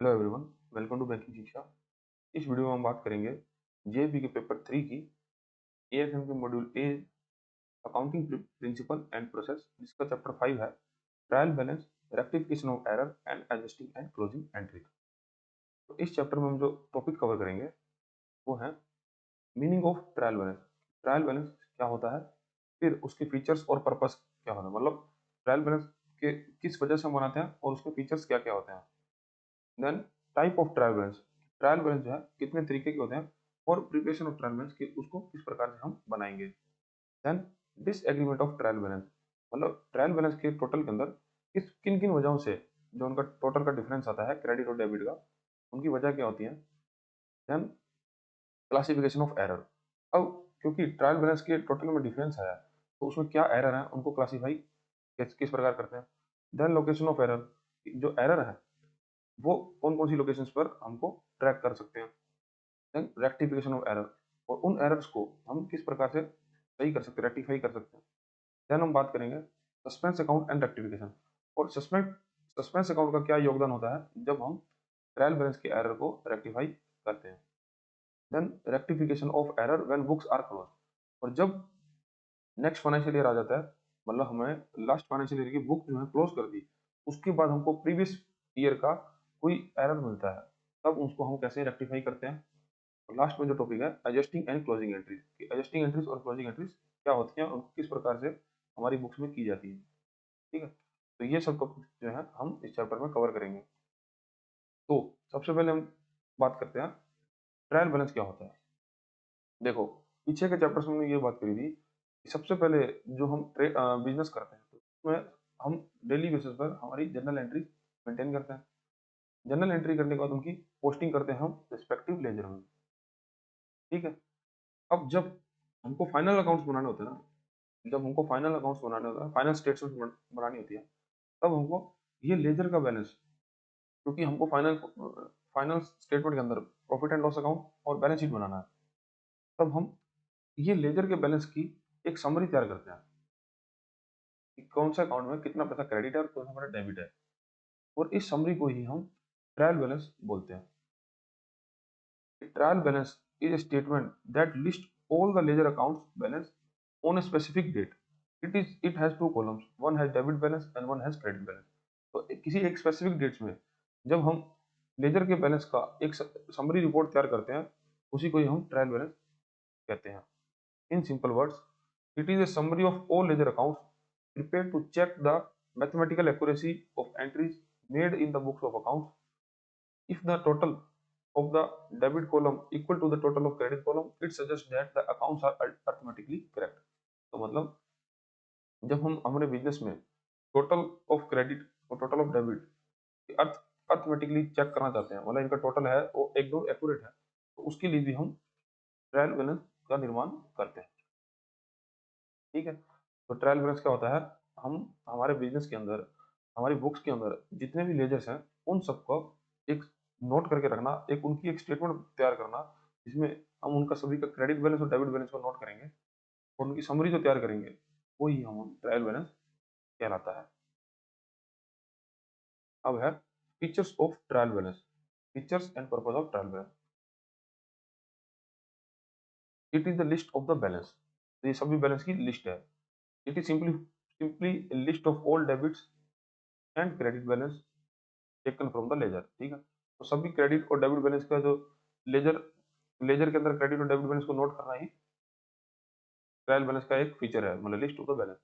Hello everyone, welcome to banking Shiksha. इस video में हम बात करेंगे जेएपी के पेपर 3 की एएफएम के module A accounting principle and process, जिसका चैप्टर 5 है trial balance, rectification of error and adjusting and closing entry. तो इस चैप्टर में हम जो टॉपिक कवर करेंगे वो है meaning of trial balance. Trial balance क्या होता है, फिर उसके फीचर्स और पर्पस क्या होता है, मतलब ट्रायल बैलेंस के किस वजह से हम बनाते हैं और उसके फीचर्स क्या क्या होते हैं। Then type of trial balance, trial balance जो है कितने तरीके के होते हैं और प्रिपरेशन ऑफ ट्रायल बैलेंस की उसको किस प्रकार से हम बनाएंगे। Then disagreement of trial balance, मतलब ट्रायल बैलेंस के टोटल के अंदर किस किन किन वजहों से जो उनका टोटल का डिफरेंस आता है क्रेडिट और डेबिट का, उनकी वजह क्या होती है। देन क्लासिफिकेशन ऑफ एरर, अब क्योंकि ट्रायल बैलेंस के टोटल में डिफरेंस आया तो उसमें क्या एरर है उनको क्लासीफाई किस प्रकार करते हैं। देन लोकेशन ऑफ एरर, जो एरर है वो कौन कौन सी लोकेशंस पर हमको ट्रैक कर सकते हैं। देन रेक्टिफिकेशन ऑफ एरर, और उन एरर्स को हम किस प्रकार से सही कर सकते हैं, रेक्टिफाई कर सकते हैं। देन हम बात करेंगे सस्पेंस अकाउंट एंड रेक्टिफिकेशन, और सस्पेंस अकाउंट का क्या योगदान होता है जब हम ट्रायल बैलेंस के एरर को रेक्टिफाई करते हैं। Then rectification of error when books are close, और जब नेक्स्ट फाइनेंशियल ईयर आ जाता है, मतलब हमें लास्ट फाइनेंशियल ईयर की बुक जो है क्लोज कर दी, उसके बाद हमको प्रीवियस ईयर का कोई एरर मिलता है, तब उसको हम कैसे रेक्टिफाई करते हैं। और लास्ट में जो टॉपिक है adjusting and closing entries, adjusting entries और क्लोजिंग एंट्रीज क्या होती हैं और किस प्रकार से हमारी बुक्स में की जाती है। ठीक है, तो ये सब टॉपिक जो है हम इस चैप्टर में कवर करेंगे। तो सबसे पहले हम बात करते हैं ट्रायल बैलेंस क्या होता है। देखो, पीछे के चैप्टर्स में हमने ये बात करी थी कि सबसे पहले जो हम बिजनेस करते हैं तो उसमें हम डेली बेसिस पर हमारी जर्नल एंट्री मेंटेन करते हैं। जर्नल एंट्री करने के बाद उनकी पोस्टिंग करते हैं हम रिस्पेक्टिव लेजर में। ठीक है, अब जब हमको फाइनल अकाउंट्स बनाने होते हैं ना, जब हमको फाइनल अकाउंट्स बनाने होता है, फाइनल स्टेटमेंट बनानी होती है, तब हमको ये लेजर का बैलेंस, क्योंकि हमको फाइनल फाइनल स्टेटमेंट के अंदर प्रॉफिट एंड लॉस अकाउंट और बैलेंस शीट बनाना है, तब हम ये लेजर के बैलेंस की एक समरी तैयार करते हैं कि कौन सा अकाउंट में कितना पैसा क्रेडिट है और कौन सा पैसा डेबिट है, और इस समरी को ही हम ट्रायल बैलेंस बोलते हैं। Trial balance is a statement that lists all the ledger accounts balance on a specific date. It has two columns, one has debit balance and one has credit balance. तो किसी एक specific dates में जब हम laser के balance का एक summary report तैयार करते हैं, उसी को ही हम ट्रायल बैलेंस कहते हैं। In simple words, it is a summary of all ledger accounts prepared to check the mathematical accuracy of entries made in the books of accounts. If the total of the debit column equal to the total of credit column, it suggests that the accounts are arithmetically correct. तो मतलब जब हम हमारे business में total of credit और total of debit अर्थ arithmetically check करना चाहते हैं, मतलब इनका टोटल है वो एकदम एक्यूरेट है, तो उसके लिए भी हम ट्रायल बैलेंस का निर्माण करते हैं। ठीक है, तो ट्रायल बैलेंस क्या होता है, हम हमारे बिजनेस के अंदर हमारी बुक्स के अंदर जितने भी लेजर्स हैं उन सबको एक नोट करके रखना, एक उनकी एक स्टेटमेंट तैयार करना, जिसमें हम उनका सभी का क्रेडिट बैलेंस और डेबिट बैलेंस को नोट करेंगे और उनकी समरी जो तैयार करेंगे वही हम ट्रायल बैलेंस कहलाता है। अब है features of trial balance, features and purpose of trial balance. It is the list of the balance, तो ये सभी बैलेंस की लिस्ट है। It is simply list of all debits and credit balance taken from the ledger. ठीक है, तो सभी credit और डेबिट बैलेंस का जो लेजर लेजर के अंदर क्रेडिट और डेबिट बैलेंस को नोट करना ही ट्रायल बैलेंस का एक फीचर है, मतलब list of the balance.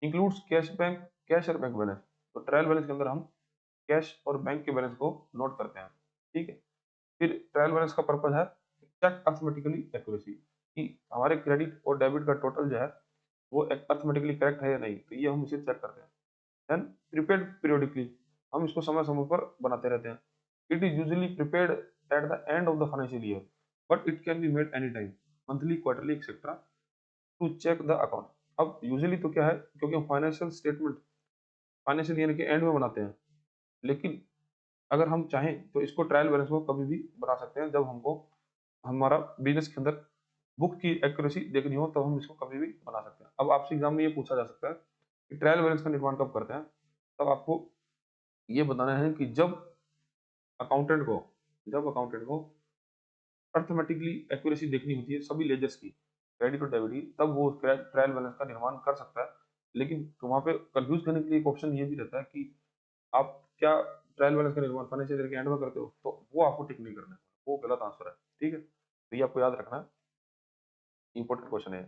Includes cash और बैंक बैलेंस, तो ट्रायल बैलेंस के अंदर हम कैश और बैंक के बैलेंस को नोट करते हैं। ठीक है, फिर ट्रायल बैलेंस का पर्पज है चेक अर्थमेटिकली एक्यूरेसी, कि हमारे क्रेडिट और डेबिट का टोटल जो है वो अर्थमेटिकली करेक्ट है या नहीं, तो ये हम इसे चेक करते हैं। देन प्रिपेयर्ड पीरियोडिकली, हम इसको समय समय पर बनाते रहते हैं। It is usually prepared at the end of the financial year, but it can be made any time, monthly, quarterly, etcetera, to check the account. अब यूजुअली तो क्या है, क्योंकि हम फाइनेंशियल स्टेटमेंट फाइनेंशियल ईयर के एंड में बनाते हैं, लेकिन अगर हम चाहें तो इसको ट्रायल बैलेंस को कभी भी बना सकते हैं, जब हमको हमारा बिजनेस के अंदर बुक की एक्यूरेसी देखनी हो तो हम इसको कभी भी बना सकते हैं। अब आपसे एग्जाम में ये पूछा जा सकता है कि ट्रायल बैलेंस का निर्माण कब करते हैं, तब आपको ये बताना है कि जब अकाउंटेंट को अर्थमेटिकली एक्यूरेसी देखनी होती है सभी लेजर्स की, क्रेडिट और डेबिट की, तब वो ट्रायल बैलेंस का निर्माण कर सकता है। लेकिन तो वहाँ पे कंफ्यूज करने के लिए एक ऑप्शन ये भी रहता है कि आप क्या ट्रायल बैलेंस का निर्माण फाइनेंशियल ईयर के एंड में करते हो, तो वो आपको टिक नहीं करना है, वो गलत आंसर है। ठीक है, तो ये आपको याद रखना है, इंपॉर्टेंट क्वेश्चन है।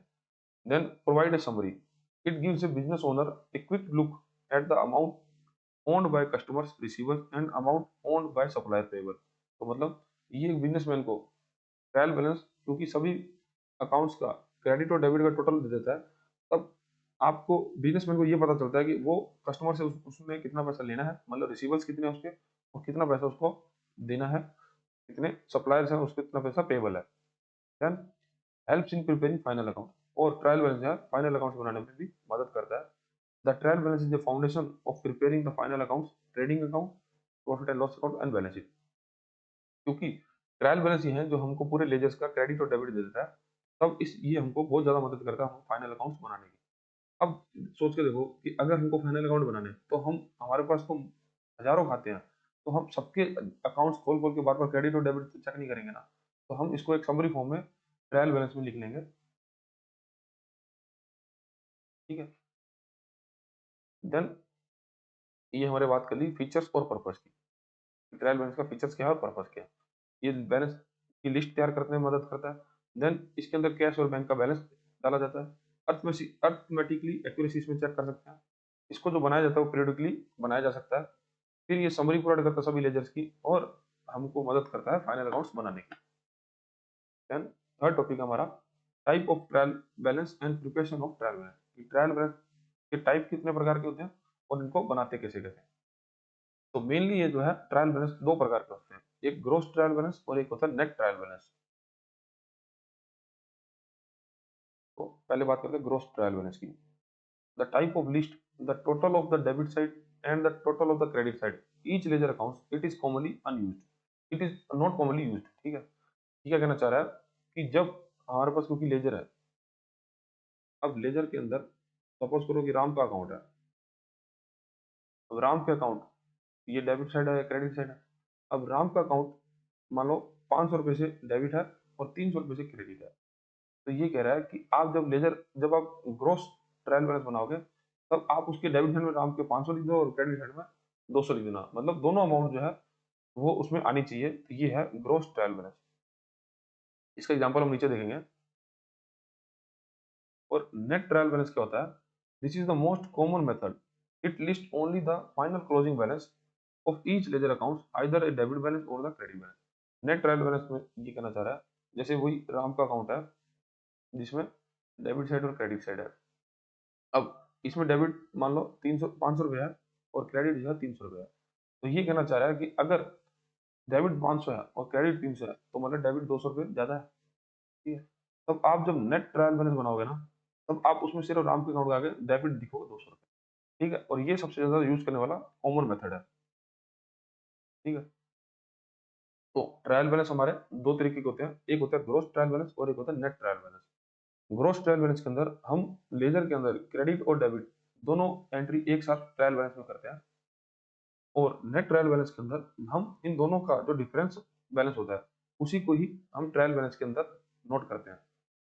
Then provide a summary, it gives a business owner a quick look at the amount owned by customers receivers and amount owned by supplier payable। तो मतलब ये एक बिजनेसमैन को ट्रायल बैलेंस, क्योंकि सभी अकाउंट्स का credit और डेबिट का टोटल दे देता है, तब आपको बिजनेसमैन को ये पता चलता है कि वो कस्टमर से उसमें कितना पैसा लेना है, मतलब रिसीवर्स कितने हैं उसके, और कितना पैसा उसको देना है, कितने सप्लायर्स हैं उसको कितना पैसा पेबल है। Then helps in preparing final account, और ट्रायल बैलेंस है फाइनल अकाउंट्स बनाने में भी मदद करता है। The trial balance is the foundation of preparing the final accounts, trading account, profit and loss account and balance sheet. क्योंकि ट्रायल बैलेंस ये है जो हमको पूरे लेजर्स का क्रेडिट और डेबिट दे देता है, तब इस ये हमको बहुत ज्यादा मदद करता है हम फाइनल अकाउंट्स बनाने की। अब सोच के देखो कि अगर हमको फाइनल अकाउंट बनाने हैं, तो हम हमारे पास तो हजारों खाते हैं, तो हम सबके अकाउंट्स खोल खोल के बार बार क्रेडिट और डेबिट चेक नहीं करेंगे ना, तो हम इसको एक समरी फॉर्म में ट्रायल बैलेंस में लिख लेंगे। ठीक है, देन ये हमारे बात कर ली फीचर्स और पर्पस की, ट्रायल बैलेंस का फीचर्स क्या है और पर्पस क्या है। ये बैलेंस की लिस्ट तैयार करने में मदद करता है। देन इसके अंदर कैश और बैंक का बैलेंस डाला जाता है। अर्थमेटिकली एक्यूरेसी इसमें चेक कर सकते हैं। इसको जो बनाया जाता है वो पीरियडिकली बनाया जा सकता है। फिर ये समरी प्रोवाइड करता है सभी लेजर्स की, और हमको मदद करता है फाइनल अकाउंट्स बनाने की। देन थर्ड टॉपिक हमारा type of trial balance and preparation of trial balance. Trial balance के टाइप कितने प्रकार के होते हैं और इनको बनाते कैसे कैसे। तो मेनली ये जो है ट्रायल बैलेंस दो प्रकार के होते हैं, एक ग्रोस ट्रायल बैलेंस और एक होता है नेट ट्रायल बैलेंस। तो पहले बात करते हैं ग्रोस ट्रायल बैलेंस की। The type of list the total of the debit side and the total of the credit side each ledger account, it is commonly unused, it is not commonly used. ठीक है, ये क्या कहना चाह रहा है कि जब हमारे पास क्योंकि लेजर है, अब लेजर के अंदर सपोज करो कि राम का अकाउंट है, अब राम के अकाउंट ये डेबिट साइड है या क्रेडिट साइड है। अब राम का अकाउंट मान लो 500 रुपए से डेबिट है और 300 रुपए से क्रेडिट है। तो ये कह रहा है कि आप जब आप ग्रोस ट्रायल बैलेंस बनाओगे, तब आप उसके डेबिट साइड में राम के 500 लिख दो और क्रेडिट साइड में 200 लिख देना, मतलब दोनों अमाउंट जो है वो उसमें आनी चाहिए। तो ये है ग्रोस ट्रायल बैलेंस। इसका एग्जांपल हम नीचे देखेंगे। और नेट ट्रायल बैलेंस क्या होता है, this is the most common method, it list only the final closing balance of each ledger account, either a debit balance और the credit balance. Net trial balance में ये कहना चाह रहा है, जैसे वही राम का अकाउंट है जिसमें डेबिट साइड और क्रेडिट साइड है। अब इसमें डेबिट मान लो 500 रुपये है और क्रेडिट जो है 300 रुपये है। तो ये कहना चाह रहा है कि अगर डेबिट 500 है और क्रेडिट 300 है, तो मतलब डेबिट 200 रुपये ज्यादा है। ठीक है, तब आप जब नेट ट्रायल बैलेंस बनाओगे ना, तब आप उसमें सिर्फ राम के अकाउंट का आगे डेबिट दिखोगे 200 रुपये। ठीक है, और ये सबसे ज्यादा यूज करने वाला कॉमन मेथड है। ठीक है, तो ट्रायल बैलेंस हमारे दो तरीके के होते हैं, एक होता है ग्रोस ट्रायल बैलेंस और एक होता है net trial balance. Gross trial balance के अंदर हम लेजर के अंदर क्रेडिट और डेबिट दोनों एंट्री एक साथ ट्रायल बैलेंस में करते हैं, और नेट ट्रायल बैलेंस के अंदर हम इन दोनों का जो डिफरेंस बैलेंस होता है उसी को ही हम ट्रायल बैलेंस के अंदर नोट करते हैं।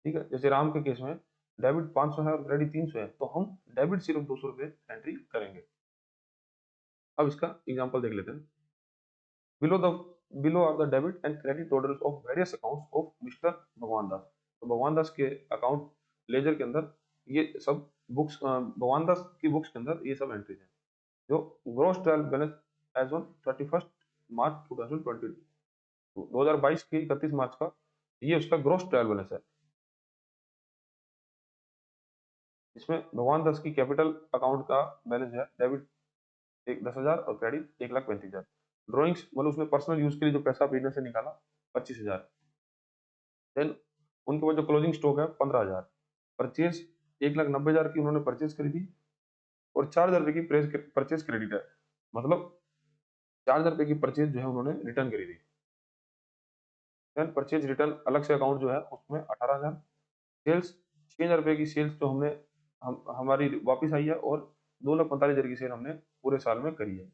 ठीक है, जैसे राम के केस में डेबिट 500 है और क्रेडिट 300 है, तो हम डेबिट सिर्फ 200 रुपये एंट्री करेंगे। अब इसका एग्जांपल देख लेते हैं। Below the below are the debit and credit totals of various accounts of mister Bhagwan Das. तो भगवान दास के अकाउंट लेजर के अंदर ये सब बुक्स, भगवान दास की बुक्स के अंदर ये सब एंट्रीज हैं। जो gross trial balance as on 31 March 2022, 2022 की 31 मार्च का ये उसका ग्रॉस ट्रायल बैलेंस है। इसमें भगवान दास की कैपिटल अकाउंट का बैलेंस है डेबिट 10,000 और क्रेडिट 1,35,000। ड्रॉइंग्स मतलब उसमें पर्सनल यूज के लिए जो पैसा बिजनेस से निकाला 25,000। देन उनके पास जो क्लोजिंग स्टॉक है 15,000। परचेज 1,90,000 की उन्होंने परचेज खरीदी, और 4,000 रुपए की परचेज क्रेडिट है, मतलब 4,000 रुपए की परचेज जो है उन्होंने रिटर्न करी थी। देन परचेज रिटर्न अलग से अकाउंट जो है उसमें 18,000। सेल्स 6,000 रुपए की सेल्स जो हमारी वापस आई है, और 2,45,000 की सेल हमने पूरे साल में करी है।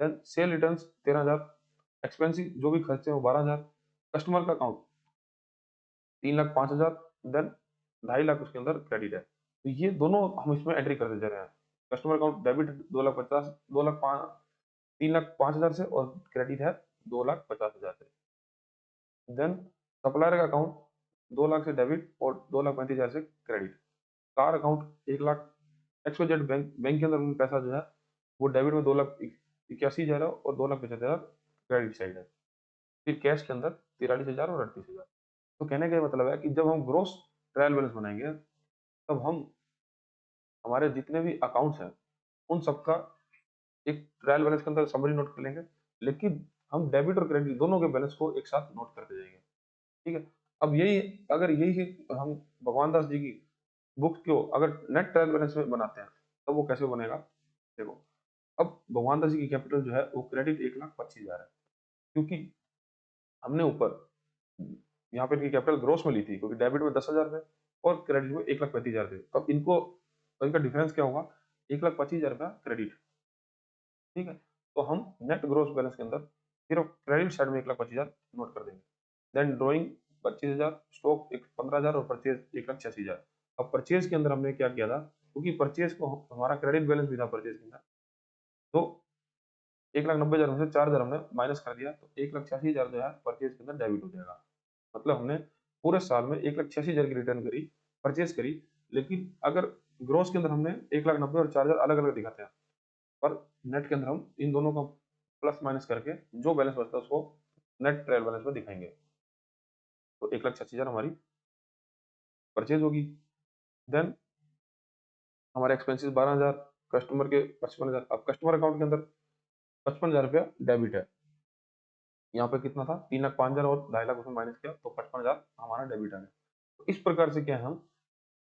देन सेल रिटर्न 13,000, एक्सपेंसिव जो भी खर्चे हैं वो 12,000, कस्टमर का अकाउंट 3,05,000, देन 2.5 लाख उसके अंदर क्रेडिट है। तो ये दोनों हम इसमें एंट्री करते जा रहे हैं। कस्टमर अकाउंट डेबिट 2,50,000, 2,05,000, 3,05,000 से, और क्रेडिट है 2,50,000 से। देन सप्लायर का अकाउंट 2 लाख से डेबिट और 2,35,000 से credit. Car account 1 lakh, XYZ bank के अंदर उनका पैसा जो है वो डेबिट में 2,81,000 और 2,75,000 क्रेडिट साइड है। फिर कैश के अंदर 43,000 और 38,000। तो कहने का ये मतलब है कि जब हम ग्रोस ट्रायल बैलेंस बनाएंगे तब हम हमारे जितने भी अकाउंट्स हैं उन सबका एक ट्रायल बैलेंस के अंदर समरी नोट कर लेंगे, लेकिन हम डेबिट और क्रेडिट दोनों के बैलेंस को एक साथ नोट करते जाएंगे। ठीक है। अब यही, अगर यही हम भगवान दास जी की बुक को अगर नेट ट्रायल बैलेंस में बनाते हैं तो वो कैसे बनेगा? देखो, अब भगवान दास जी की कैपिटल जो है वो क्रेडिट 1,25,000 है, क्योंकि हमने ऊपर यहाँ पे इनकी कैपिटल ग्रोस में ली थी, क्योंकि डेबिट में 10,000 थे और क्रेडिट में 1,35,000 थे। अब इनको, तो इनका डिफरेंस क्या होगा? 1,25,000 का क्रेडिट। ठीक है। तो हम नेट ग्रोस बैलेंस के अंदर सिर्फ क्रेडिट साइड में 1,25,000 नोट कर देंगे। देन ड्रॉइंग 25,000, स्टॉक 15,000 और परचेज 1,86,000। अब परचेज के अंदर हमने क्या किया था, क्योंकि परचेज को हमारा क्रेडिट बैलेंस भी था परचेज के अंदर, तो 1,90,000 में से 4,000 हमने माइनस कर दिया, तो 1,86,000 जो है परचेज के अंदर डेबिट हो जाएगा। मतलब हमने पूरे साल में 1,86,000 की रिटर्न करी, परचेज करी, लेकिन अगर ग्रोस के अंदर हमने 1,90,000 और 4,000 अलग अलग दिखाते हैं, पर नेट के अंदर हम इन दोनों का प्लस माइनस करके जो बैलेंस बचता है उसको नेट ट्रायल बैलेंस में दिखाएंगे। तो 1,86,000 हमारी परचेज होगी। देन हमारे एक्सपेंसिस 12,000, कस्टमर के 55,000। अब कस्टमर अकाउंट के अंदर 55,000 रुपया डेबिट है। यहाँ पे कितना था? 3,05,000 और 2.5 लाख उसमें माइनस किया तो 55,000 हमारा डेबिट आ गया। तो इस प्रकार से क्या है, हम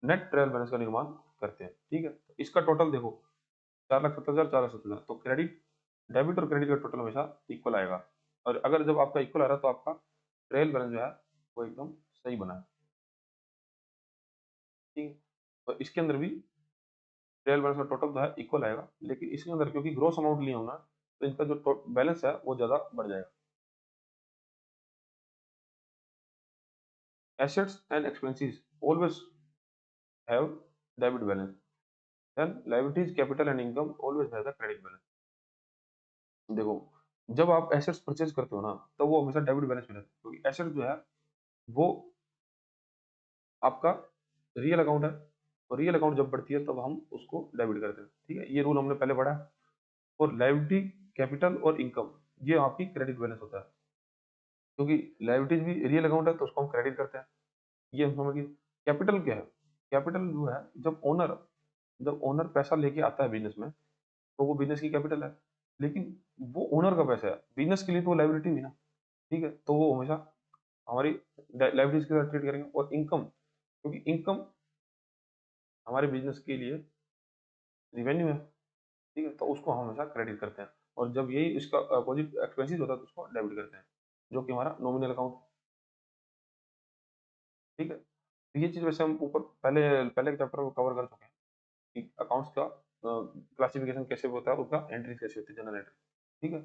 नेट ट्रायल बैलेंस का निर्माण करते हैं। ठीक है। तो इसका टोटल देखो, 4,70,000, 4,70,000, तो क्रेडिट, डेबिट और क्रेडिट का टोटल हमेशा इक्वल आएगा। और अगर जब आपका इक्वल आ रहा है तो आपका ट्रायल बैलेंस जो है वो एकदम सही बना है। ठीक है। तो इसके अंदर भी ट्रायल बैलेंस का टोटल जो है इक्वल आएगा, लेकिन इसके अंदर क्योंकि ग्रोस अमाउंट लिया होना, तो इनका जो बैलेंस है वो ज्यादा बढ़ जाएगा। Assets and expenses always have debit balance, then liabilities, capital and income always has a credit balance. देखो, जब आप एसेट्स परचेज करते हो ना, तो वो हमेशा डेबिट बैलेंस में रहता है, क्योंकि एसेट जो है वो आपका रियल अकाउंट है, और रियल अकाउंट जब बढ़ती है तब हम उसको डेबिट करते हैं। ठीक है, ये रूल हमने पहले पढ़ा है। और लायबिलिटी, कैपिटल और इनकम, ये आपकी क्रेडिट बैलेंस होता है, क्योंकि लायबिलिटीज भी रियल अकाउंट है तो उसको हम क्रेडिट करते हैं। ये हम समझ गए। कैपिटल क्या है? कैपिटल जो है, जब ओनर पैसा लेके आता है बिजनेस में, तो वो बिजनेस की कैपिटल है, लेकिन वो ओनर का पैसा है, बिजनेस के लिए तो वो लायबिलिटी भी ना। ठीक है, तो वो हमेशा हमारी लायबिलिटीज के साथ ट्रीट करेंगे। और इनकम, क्योंकि इनकम हमारे बिजनेस के लिए रिवेन्यू है। ठीक है, तो उसको हम हमेशा क्रेडिट करते हैं। और जब यही इसका अपोजिट एक्सपेंसिस होता है तो उसको डेबिट करते हैं, जो कि हमारा नॉमिनल अकाउंट। ठीक है। तो ये चीज वैसे हम ऊपर पहले पहले के चैप्टर में कवर कर चुके हैं कि अकाउंट्स का क्लासिफिकेशन कैसे होता है, उसका एंट्री कैसे होती है, जनरल एंट्री। ठीक है।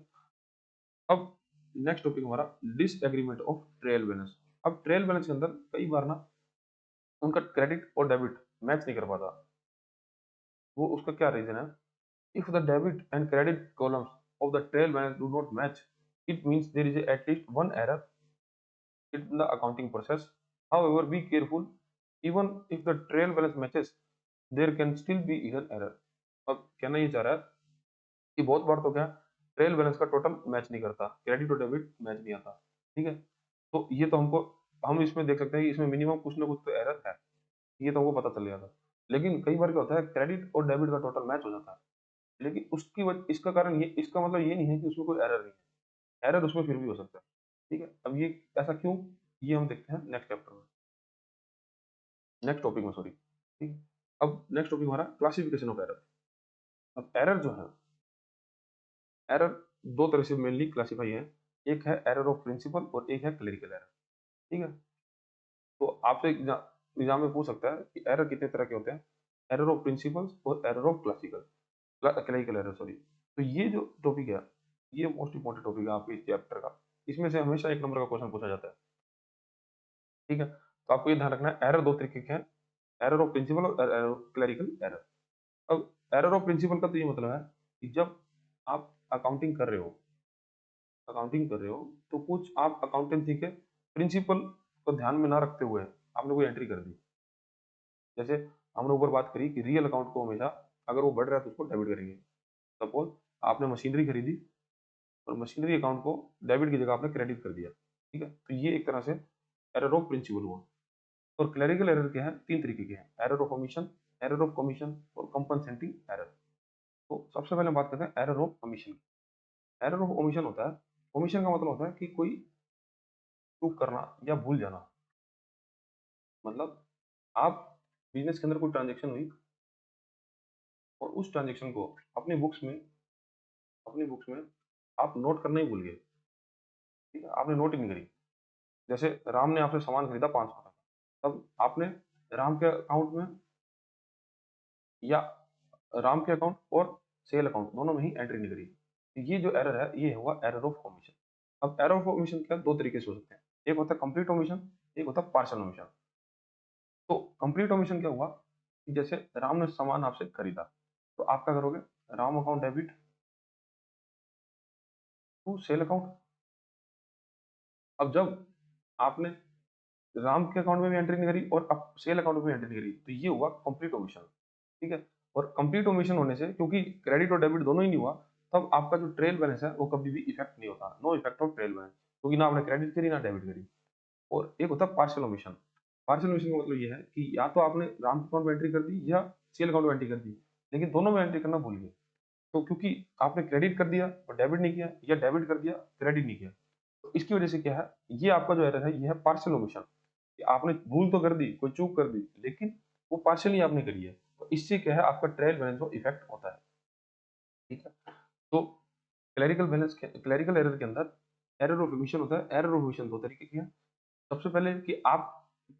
अब नेक्स्ट टॉपिक हमारा डिसएग्रीमेंट ऑफ ट्रायल बैलेंस। अब ट्रायल बैलेंस के अंदर कई बार ना उनका क्रेडिट और डेबिट मैच नहीं कर पाता। वो उसका क्या रीजन है? If the debit and credit columns of the trial balance do not match, it means there is at least one error in the accounting process. However, be careful, even if the trail balance matches, there can still be hidden error. अब कहना ये चाह रहा है कि बहुत बार तो क्या, ट्रेल बैलेंस का टोटल मैच नहीं करता, क्रेडिट और डेबिट मैच नहीं आता। ठीक है। तो ये तो हमको, हम इसमें देख सकते हैं कि इसमें मिनिमम कुछ ना कुछ तो एरर है, ये तो हमको पता चल जाता। लेकिन कई बार क्या होता है, क्रेडिट और डेबिट का टोटल मैच हो जाता है, लेकिन उसकी वजह, इसका कारण ये, इसका मतलब ये नहीं है कि उसमें कोई एरर नहीं है, एरर उसमें फिर भी हो सकता है। ठीक है। अब ये ऐसा क्यों, ये हम देखते हैं नेक्स्ट चैप्टर में, नेक्स्ट टॉपिक में, सॉरी। ठीक है। अब नेक्स्ट टॉपिक हमारा क्लासिफिकेशन ऑफ एरर। अब एरर जो है, एरर दो तरह से मेनली क्लासीफाई है। एक है एरर ऑफ प्रिंसिपल और एक है क्लरिकल एरर। ठीक है। तो आपसे एग्जाम में पूछ सकता है कि एरर कितने तरह के होते हैं, एरर ऑफ प्रिंसिपल्स और error of classical clerical error, sorry. तो ये जो टॉपिक है ये मोस्ट इंपॉर्टेंट टॉपिक है आपके इस चैप्टर का, इसमें से हमेशा 1 नंबर का क्वेश्चन पूछा जाता है। ठीक है, तो आपको ये ध्यान रखना है, एरर 2 तरीके के हैं, एरर ऑफ प्रिंसिपल और एरर ऑफ क्लरिकल एरर। अब एरर ऑफ प्रिंसिपल का तो ये मतलब है कि जब आप अकाउंटिंग कर रहे हो तो कुछ आप अकाउंटेंसी के प्रिंसिपल को ध्यान में ना रखते हुए आपने कोई एंट्री कर दी। जैसे हमने ऊपर बात करी कि रियल अकाउंट को हमेशा अगर वो बढ़ रहा है तो उसको डेबिट करेंगे। सपोज आपने मशीनरी खरीदी और मशीनरी अकाउंट को डेबिट की जगह आपने क्रेडिट कर दिया। ठीक है, तो ये एक तरह से एरर ऑफ प्रिंसिपल हुआ। और क्लरिकल एरर क्या है, 3 तरीके के हैं, error of omission, error of commission और कंपनसेटिंग एरर। तो सबसे पहले बात करते हैं error of omission. Error of omission होता है, ओमिशन का मतलब होता है कि कोई चूक करना या भूल जाना। मतलब आप बिजनेस के अंदर कोई ट्रांजेक्शन हुई और उस ट्रांजेक्शन को अपनी बुक्स में आप नोट करना ही भूल गए। ठीक है, आपने नोट ही नहीं करी। जैसे राम ने आपसे सामान खरीदा 500 का, तब आपने राम के अकाउंट में या राम के अकाउंट और सेल अकाउंट दोनों में ही एंट्री नहीं करी। तो ये जो एरर है ये हुआ एरर ऑफ ओमिशन। अब एरर ऑफ ओमिशन क्या, 2 तरीके से हो सकते हैं, एक होता है कंप्लीट ओमिशन, एक होता है पार्शियल ओमिशन। तो कंप्लीट ओमिशन क्या हुआ कि जैसे राम ने सामान आपसे खरीदा, तो आप क्या करोगे, Ram account debit to sale account. अब जब आपने राम के अकाउंट में भी एंट्री नहीं करी और अब सेल अकाउंट में भी एंट्री नहीं करी, तो ये हुआ कंप्लीट ओमिशन। ठीक है, और कंप्लीट ओमिशन होने से क्योंकि क्रेडिट और डेबिट दोनों ही नहीं हुआ, तब आपका जो ट्रेल बैलेंस है वो कभी भी इफेक्ट नहीं होता, no effect of trial balance, क्योंकि ना आपने क्रेडिट करी ना डेबिट करी। और एक होता है पार्शियल ओमिशन। पार्शियल ओमिशन का मतलब ये है कि या तो आपने राम अकाउंट में एंट्री कर दी या सेल अकाउंट में एंट्री कर दी, लेकिन दोनों में एंट्री करना भूल गए। तो क्योंकि आपने क्रेडिट कर दिया और डेबिट नहीं किया, या डेबिट कर दिया क्रेडिट नहीं किया, तो इसकी वजह से क्या है, ये आपका जो एरर है ये है पार्शियल ओमिशन। कि आपने भूल तो कर दी, कोई चूक कर दी, लेकिन वो पार्शियली आपने करी है, तो इससे क्या है आपका ट्रायल बैलेंस को इफेक्ट होता है। ठीक है, तो क्लरिकल एरर के अंदर एरर ऑफ ओमिशन होता है। एरर ऑफ ओमिशन 2 तरीके की है। सबसे पहले कि आप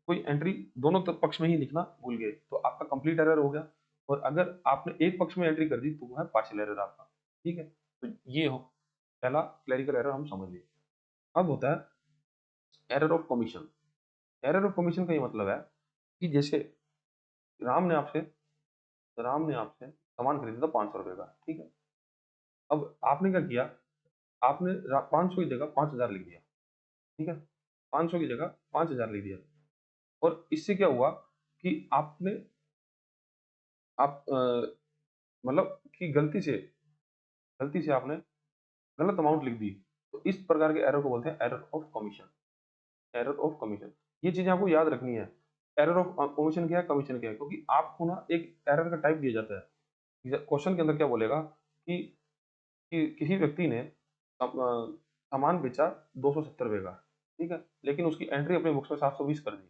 कोई एंट्री दोनों पक्ष में ही लिखना भूल गए, तो आपका कंप्लीट एरर हो गया। और अगर आपने एक पक्ष में एंट्री कर दी तो वो है पार्शियल एरर आपका। ठीक है, तो ये हो पहला क्लरिकल एरर हम समझ लिए। अब होता है error of commission. Error of commission का ये मतलब है कि जैसे राम ने आपसे राम ने आपसे सामान खरीदा था 500 रुपए का। ठीक है, अब आपने क्या किया, आपने 500 की जगह 5000 लिख दिया। ठीक है, 500 की जगह 5000 लिख दिया। और इससे क्या हुआ कि आप मतलब कि गलती से आपने गलत अमाउंट लिख दी। तो इस प्रकार के एरर को बोलते हैं error of commission. Error of commission, ये चीजें आपको याद रखनी है। एरर ऑफ कमीशन क्या है, कमीशन क्या है, क्योंकि आपको ना एक एरर का टाइप दिया जाता है। क्वेश्चन के अंदर क्या बोलेगा कि किसी व्यक्ति ने सामान बेचा 270 रुपए का। ठीक है, लेकिन उसकी एंट्री अपने बुक्स में 720 कर दी।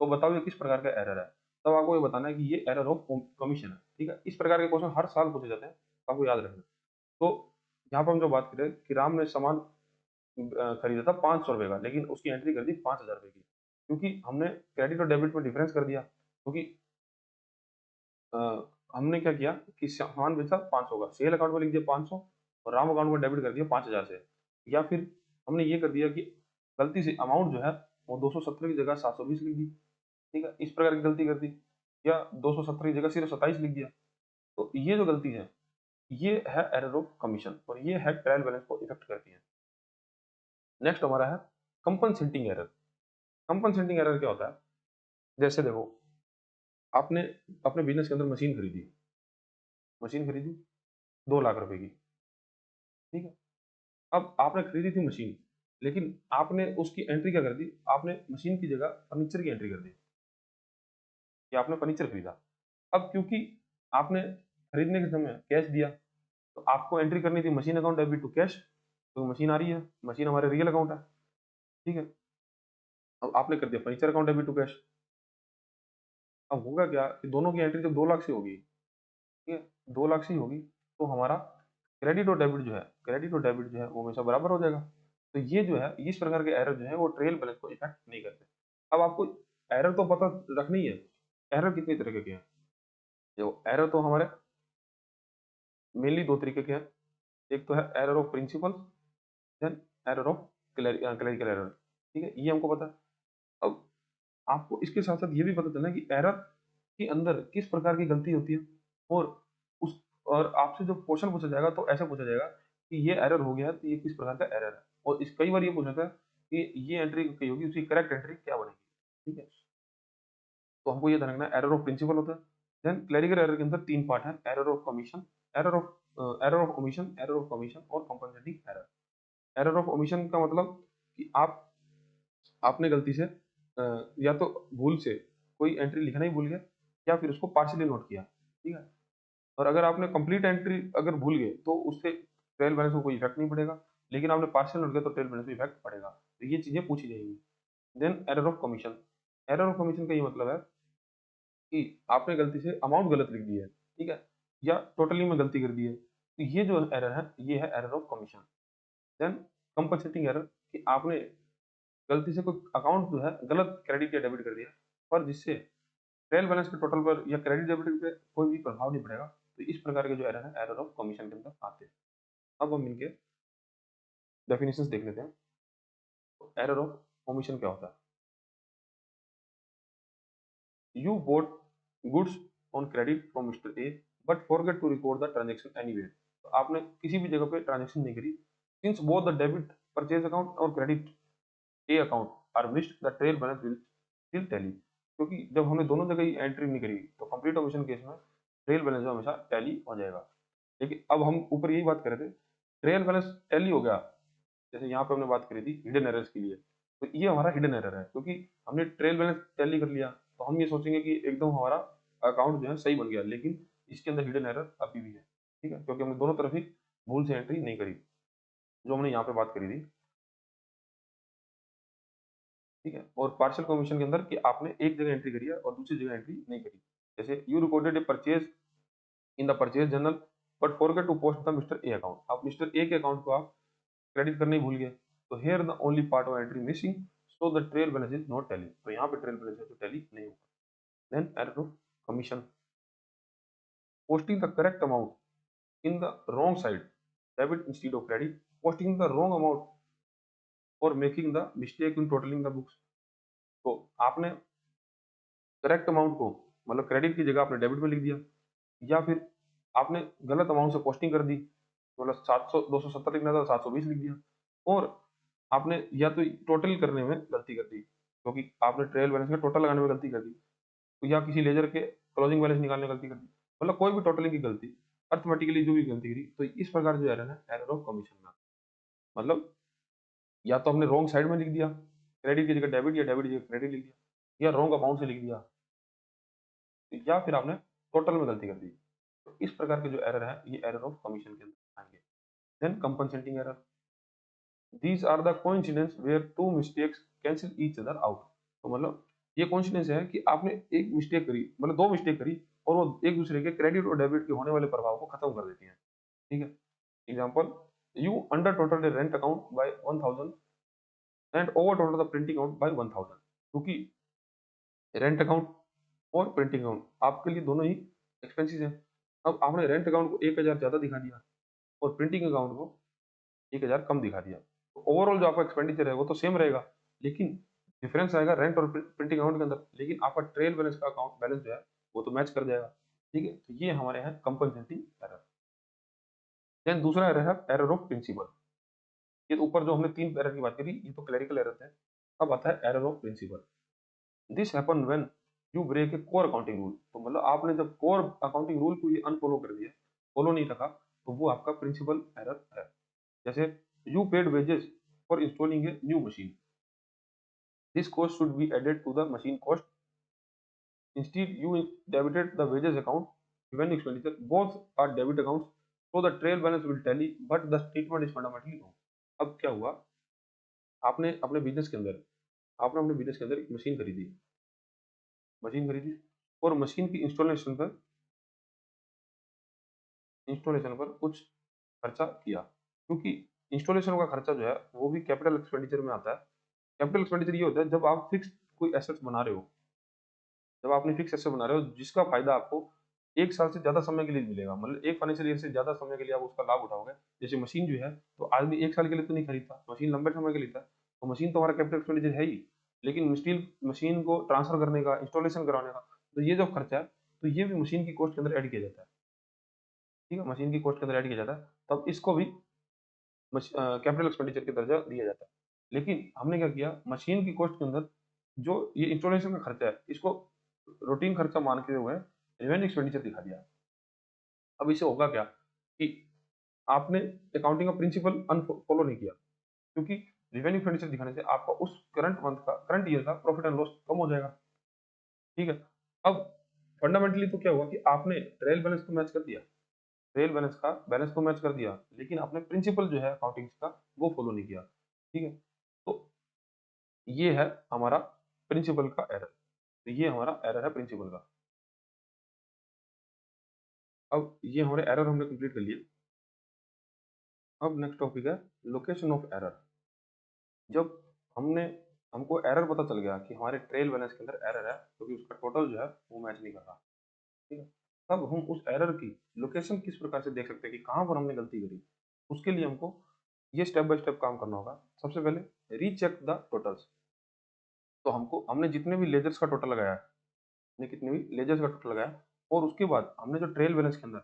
तो बताओ ये किस प्रकार का एरर है। तब आपको ये बताना है कि ये एरर ऑफ कमीशन है। ठीक है, इस प्रकार के क्वेश्चन हर साल पूछे जाते हैं, तो आपको याद रखना। तो यहाँ पर हम जो बात करें कि राम ने सामान खरीदा था 500 रुपए का, लेकिन उसकी एंट्री कर दी 5000 रुपए की, क्योंकि हमने क्रेडिट और डेबिट में डिफरेंस कर दिया। क्योंकि अ, हमने क्या किया कि सामान बेचा 500 का, सेल अकाउंट में लिख दिया 500 और राम अकाउंट में डेबिट कर दिया 5000 से। या फिर हमने ये कर दिया कि गलती से अमाउंट जो है वो 270 की जगह 720 लिख दी। ठीक है, इस प्रकार की गलती कर दी, या 270 की जगह सिर्फ 27 लिख दिया। तो ये जो गलती है ये है एरर ऑफ कमीशन, और ये है ट्रायल बैलेंस को इफेक्ट करती है। नेक्स्ट हमारा है कंपनसेटिंग एरर। कंपनसेटिंग एरर क्या होता है, जैसे देखो आपने अपने बिजनेस के अंदर मशीन खरीदी 2 लाख रुपए की। ठीक है, अब आपने खरीदी थी मशीन, लेकिन आपने उसकी एंट्री क्या कर दी, आपने मशीन की जगह फर्नीचर की एंट्री कर दी कि आपने फर्नीचर खरीदा। अब क्योंकि आपने खरीदने के समय कैश दिया, तो आपको एंट्री करनी थी machine account debit to cash, तो मशीन आ रही है, मशीन हमारे रियल अकाउंट है। ठीक है, अब आपने कर दिया furniture account debit to cash. अब होगा क्या कि दोनों की एंट्री जब 2 लाख से होगी, ठीक है, 2 लाख से ही होगी, तो हमारा क्रेडिट और डेबिट जो है वो हमेशा बराबर हो जाएगा। तो ये जो है इस प्रकार के एरर जो है वो ट्रेल बैलेंस को इफेक्ट नहीं करते। अब आपको एरर तो पता रखनी है। एरर कितनी तरह के हैं, जो एरर तो हमारे मेनली 2 तरीके के हैं। एक तो है error of principle, then error of clerical error. ठीक है, ये हमको पता है। अब आपको इसके साथ साथ ये भी पता चलना कि एरर के अंदर किस प्रकार की गलती होती है, और उस और आपसे जो क्वेश्चन पूछा जाएगा तो ऐसे पूछा जाएगा कि ये एरर हो गया है, तो ये किस प्रकार का एरर है, और इस कई बार ये पूछा था कि ये एंट्री कही होगी, उसकी करेक्ट एंट्री क्या बनेगी। ठीक है, तो हमको ये ध्यान रखना है एरर ऑफ प्रिंसिपल होता है। देन क्लरिकल एरर के अंदर तीन पार्ट है, error of commission, error of omission, error of commission और compensating error. Error of omission का मतलब कि आपने गलती से या तो भूल से कोई एंट्री लिखना ही भूल गए, या फिर उसको पार्शियली नोट किया। ठीक है, और अगर आपने कंप्लीट एंट्री अगर भूल गए तो उससे ट्रेल बैलेंस को कोई इफेक्ट नहीं पड़ेगा, लेकिन आपने पार्शियल नोट किया तो ट्रेल बैलेंस में इफेक्ट पड़ेगा। तो ये चीजें पूछी जाएंगी। Then error of commission, error of commission का ये मतलब है कि आपने गलती से अमाउंट गलत लिख दी है, ठीक है, या टोटली में गलती कर दी है, तो ये जो एरर है ये है error of commission. Then compensating error, कि आपने गलती से कोई अकाउंट जो है गलत क्रेडिट या डेबिट कर दिया, पर जिससे ट्रायल बैलेंस के टोटल पर या क्रेडिट डेबिट पे कोई भी प्रभाव नहीं पड़ेगा, तो इस प्रकार के जो एरर है एरर ऑफ कमीशन के अंदर आते हैं। अब हम इनके डेफिनेशंस देख लेते हैं। तो एरर ऑफ कमीशन क्या होता है? You bought goods on credit from mister A but forget to record the transaction anywhere. तो आपने किसी भी जगह पे ट्रांजेक्शन नहीं करी, since both the debit purchase account और credit A account are missed, the trail balance will still tally. क्योंकि जब हमने दोनों जगह ही एंट्री नहीं करी तो कंप्लीट ऑमिशन केस में ट्रेल बैलेंस जो हमेशा टैली हो जाएगा। लेकिन अब हम ऊपर यही बात कर रहे थे, ट्रेल बैलेंस टैली हो गया, जैसे यहाँ पे हमने बात करी थी हिडन एरर्स के लिए, तो ये हमारा हिडन एरर है, क्योंकि हमने ट्रेल बैलेंस टैली कर लिया तो हम ये सोचेंगे कि एकदम हमारा अकाउंट जो है सही बन गया, लेकिन इसके अंदर हिडन एरर अभी भी है। ठीक है, क्योंकि हमने दोनों तरफ ही भूल से एंट्री नहीं करी, जो हमने यहाँ पे बात करी थी। ठीक है, और पार्शियल कमीशन के अंदर कि आपने एक जगह एंट्री करी है और दूसरी जगह एंट्री नहीं करी। जैसे you recorded a purchase in the purchase journal but forget to post the mister A account. आप मिस्टर ए के अकाउंट को आप क्रेडिट करने ही भूल गए, तो here the only part of entry missing, so the trail balance is not tally. तो यहाँ पे ट्रेल बैलेंस है जो टैली नहीं होगा। Then error of commission, posting the correct amount in the wrong side debit instead of credit, posting the wrong amount और making the mistake in totalling the books. तो आपने करेक्ट अमाउंट को मतलब credit की जगह आपने डेबिट में लिख दिया, या फिर आपने गलत अमाउंट से पोस्टिंग कर दी, मतलब 700 270 लिखना था 720 लिख दिया, और आपने या तो टोटल करने में गलती कर दी, क्योंकि आपने ट्रायल बैलेंस का टोटल लगाने में गलती कर दी, तो या किसी लेजर के क्लोजिंग बैलेंस निकालने में गलती कर दी, मतलब कोई भी टोटलिंग की गलती, अर्थमेटिकली जो भी गलती करी, तो इस प्रकार जो एरर है एरर ऑफ कमीशन का मतलब, या तो हमने रॉन्ग साइड में लिख दिया, क्रेडिट की जगह डेबिट या डेबिट की जगह क्रेडिट लिख दिया, या रॉन्ग अमाउंट से लिख दिया, या फिर आपने टोटल में गलती कर दी। तो इस प्रकार के जो एरर है ये एरर ऑफ कमीशन के अंदर आएंगे। Then compensating error, these are the coincidence where two mistakes cancel each other out. तो मतलब ये कोइंसिडेंस है कि आपने एक मिस्टेक करी, मतलब दो मिस्टेक करी, और वो एक दूसरे के क्रेडिट और डेबिट के होने वाले प्रभाव को खत्म कर देती हैं। ठीक है, example, you under total rent account by 1000 and over total the printing account by 1000। क्योंकि रेंट अकाउंट और प्रिंटिंग अकाउंट आपके लिए दोनों ही एक्सपेंसिव है। अब आपने रेंट अकाउंट को 1000 ज्यादा दिखा दिया और प्रिंटिंग अकाउंट को 1000 कम दिखा दिया, तो ओवरऑल जो आपका एक्सपेंडिचर है वो तो सेम रहेगा, लेकिन डिफरेंस आएगा रेंट और प्रिंटिंग अकाउंट के अंदर, लेकिन आपका ट्रेल बैलेंस का अकाउंट बैलेंस जो है वो तो मैच कर जाएगा। ठीक है, तो ये हमारे यहाँ कंपनसेटिंग एरर। देन दूसरा एरर है एरर ऑफ प्रिंसिपल। ये ऊपर जो हमने तीन एरर की बात करी ये तो क्लरिकल एरर है, अब आता है error of principle. This happen when you break a core accounting rule. तो मतलब आपने जब कोर अकाउंटिंग रूल को ये अनफॉलो कर दिया, फॉलो नहीं रखा, तो वो आपका प्रिंसिपल एरर है। जैसे you paid wages for installing a new machine, this cost should be added to the machine cost, instead you debited the wages account when expenditure, both are debit accounts, so the trail balance will tally but the statement is fundamentally wrong। अब क्या हुआ, आपने अपने business के अंदर एक machine खरीदी, और मशीन की इंस्टॉलेशन पर कुछ खर्चा किया, क्योंकि इंस्टॉलेशन का खर्चा जो है वो भी कैपिटल एक्सपेंडिचर में आता है। कैपिटल एक्सपेंडिचर ये होता है जब आप फिक्स कोई एसेट्स बना रहे हो, जब आपने फिक्स एसेट बना रहे हो जिसका फायदा आपको 1 साल से ज़्यादा समय के लिए मिलेगा, मतलब एक फाइनेंशियल ईयर से ज़्यादा समय के लिए आप उसका लाभ उठाओगे। जैसे मशीन जो है, तो आदमी 1 साल के लिए तो नहीं खरीदता, मशीन लंबे समय के लिए था, तो मशीन तो हमारा कैपिटल एक्सपेंडिचर है ही, लेकिन स्टील मशीन को ट्रांसफर करने का, इंस्टॉलेशन कराने का, तो ये जो खर्चा है, तो ये भी मशीन की कॉस्ट के अंदर ऐड किया जाता है। ठीक है, मशीन की कॉस्ट के अंदर ऐड किया जाता है, तब इसको भी कैपिटल एक्सपेंडिचर का दर्जा दिया जाता है। लेकिन हमने क्या किया, मशीन की कॉस्ट के अंदर जो ये इंस्टॉलेशन का खर्चा है, इसको रूटीन खर्चा मानते हुए रेवेन्यू एक्सपेंडिचर दिखा दिया। अब इससे होगा क्या कि आपने अकाउंटिंग का प्रिंसिपल अनफॉलो नहीं किया, क्योंकि रेवेन्यू एक्सपेंडिचर दिखाने से आपका उस करंट मंथ का, करंट ईयर का प्रॉफिट एंड लॉस कम हो जाएगा। ठीक है, अब फंडामेंटली तो क्या हुआ कि आपने ट्रायल बैलेंस तो मैच कर दिया, ट्रेल बैलेंस का बैलेंस तो मैच कर दिया, लेकिन आपने प्रिंसिपल जो है अकाउंटिंग का वो फॉलो नहीं किया। ठीक है, तो ये है हमारा प्रिंसिपल का एरर, तो ये हमारा एरर है प्रिंसिपल का। अब ये हमारे एरर हमने कंप्लीट कर लिए। अब नेक्स्ट टॉपिक है लोकेशन ऑफ एरर। जब हमने हमको एरर पता चल गया कि हमारे ट्रेल बैलेंस के अंदर एरर है, क्योंकि उसका टोटल जो है वो मैच नहीं कर रहा। ठीक है, तब हम उस एरर की लोकेशन किस प्रकार से देख सकते हैं कि कहाँ पर हमने गलती करी। उसके लिए हमको ये स्टेप बाय स्टेप काम करना होगा। सबसे पहले रीचेक द टोटल्स। तो हमने जितने भी लेजर्स का टोटल लगाया, हमने कितने भी लेजर्स का टोटल लगाया, और उसके बाद हमने जो ट्रेल बैलेंस के अंदर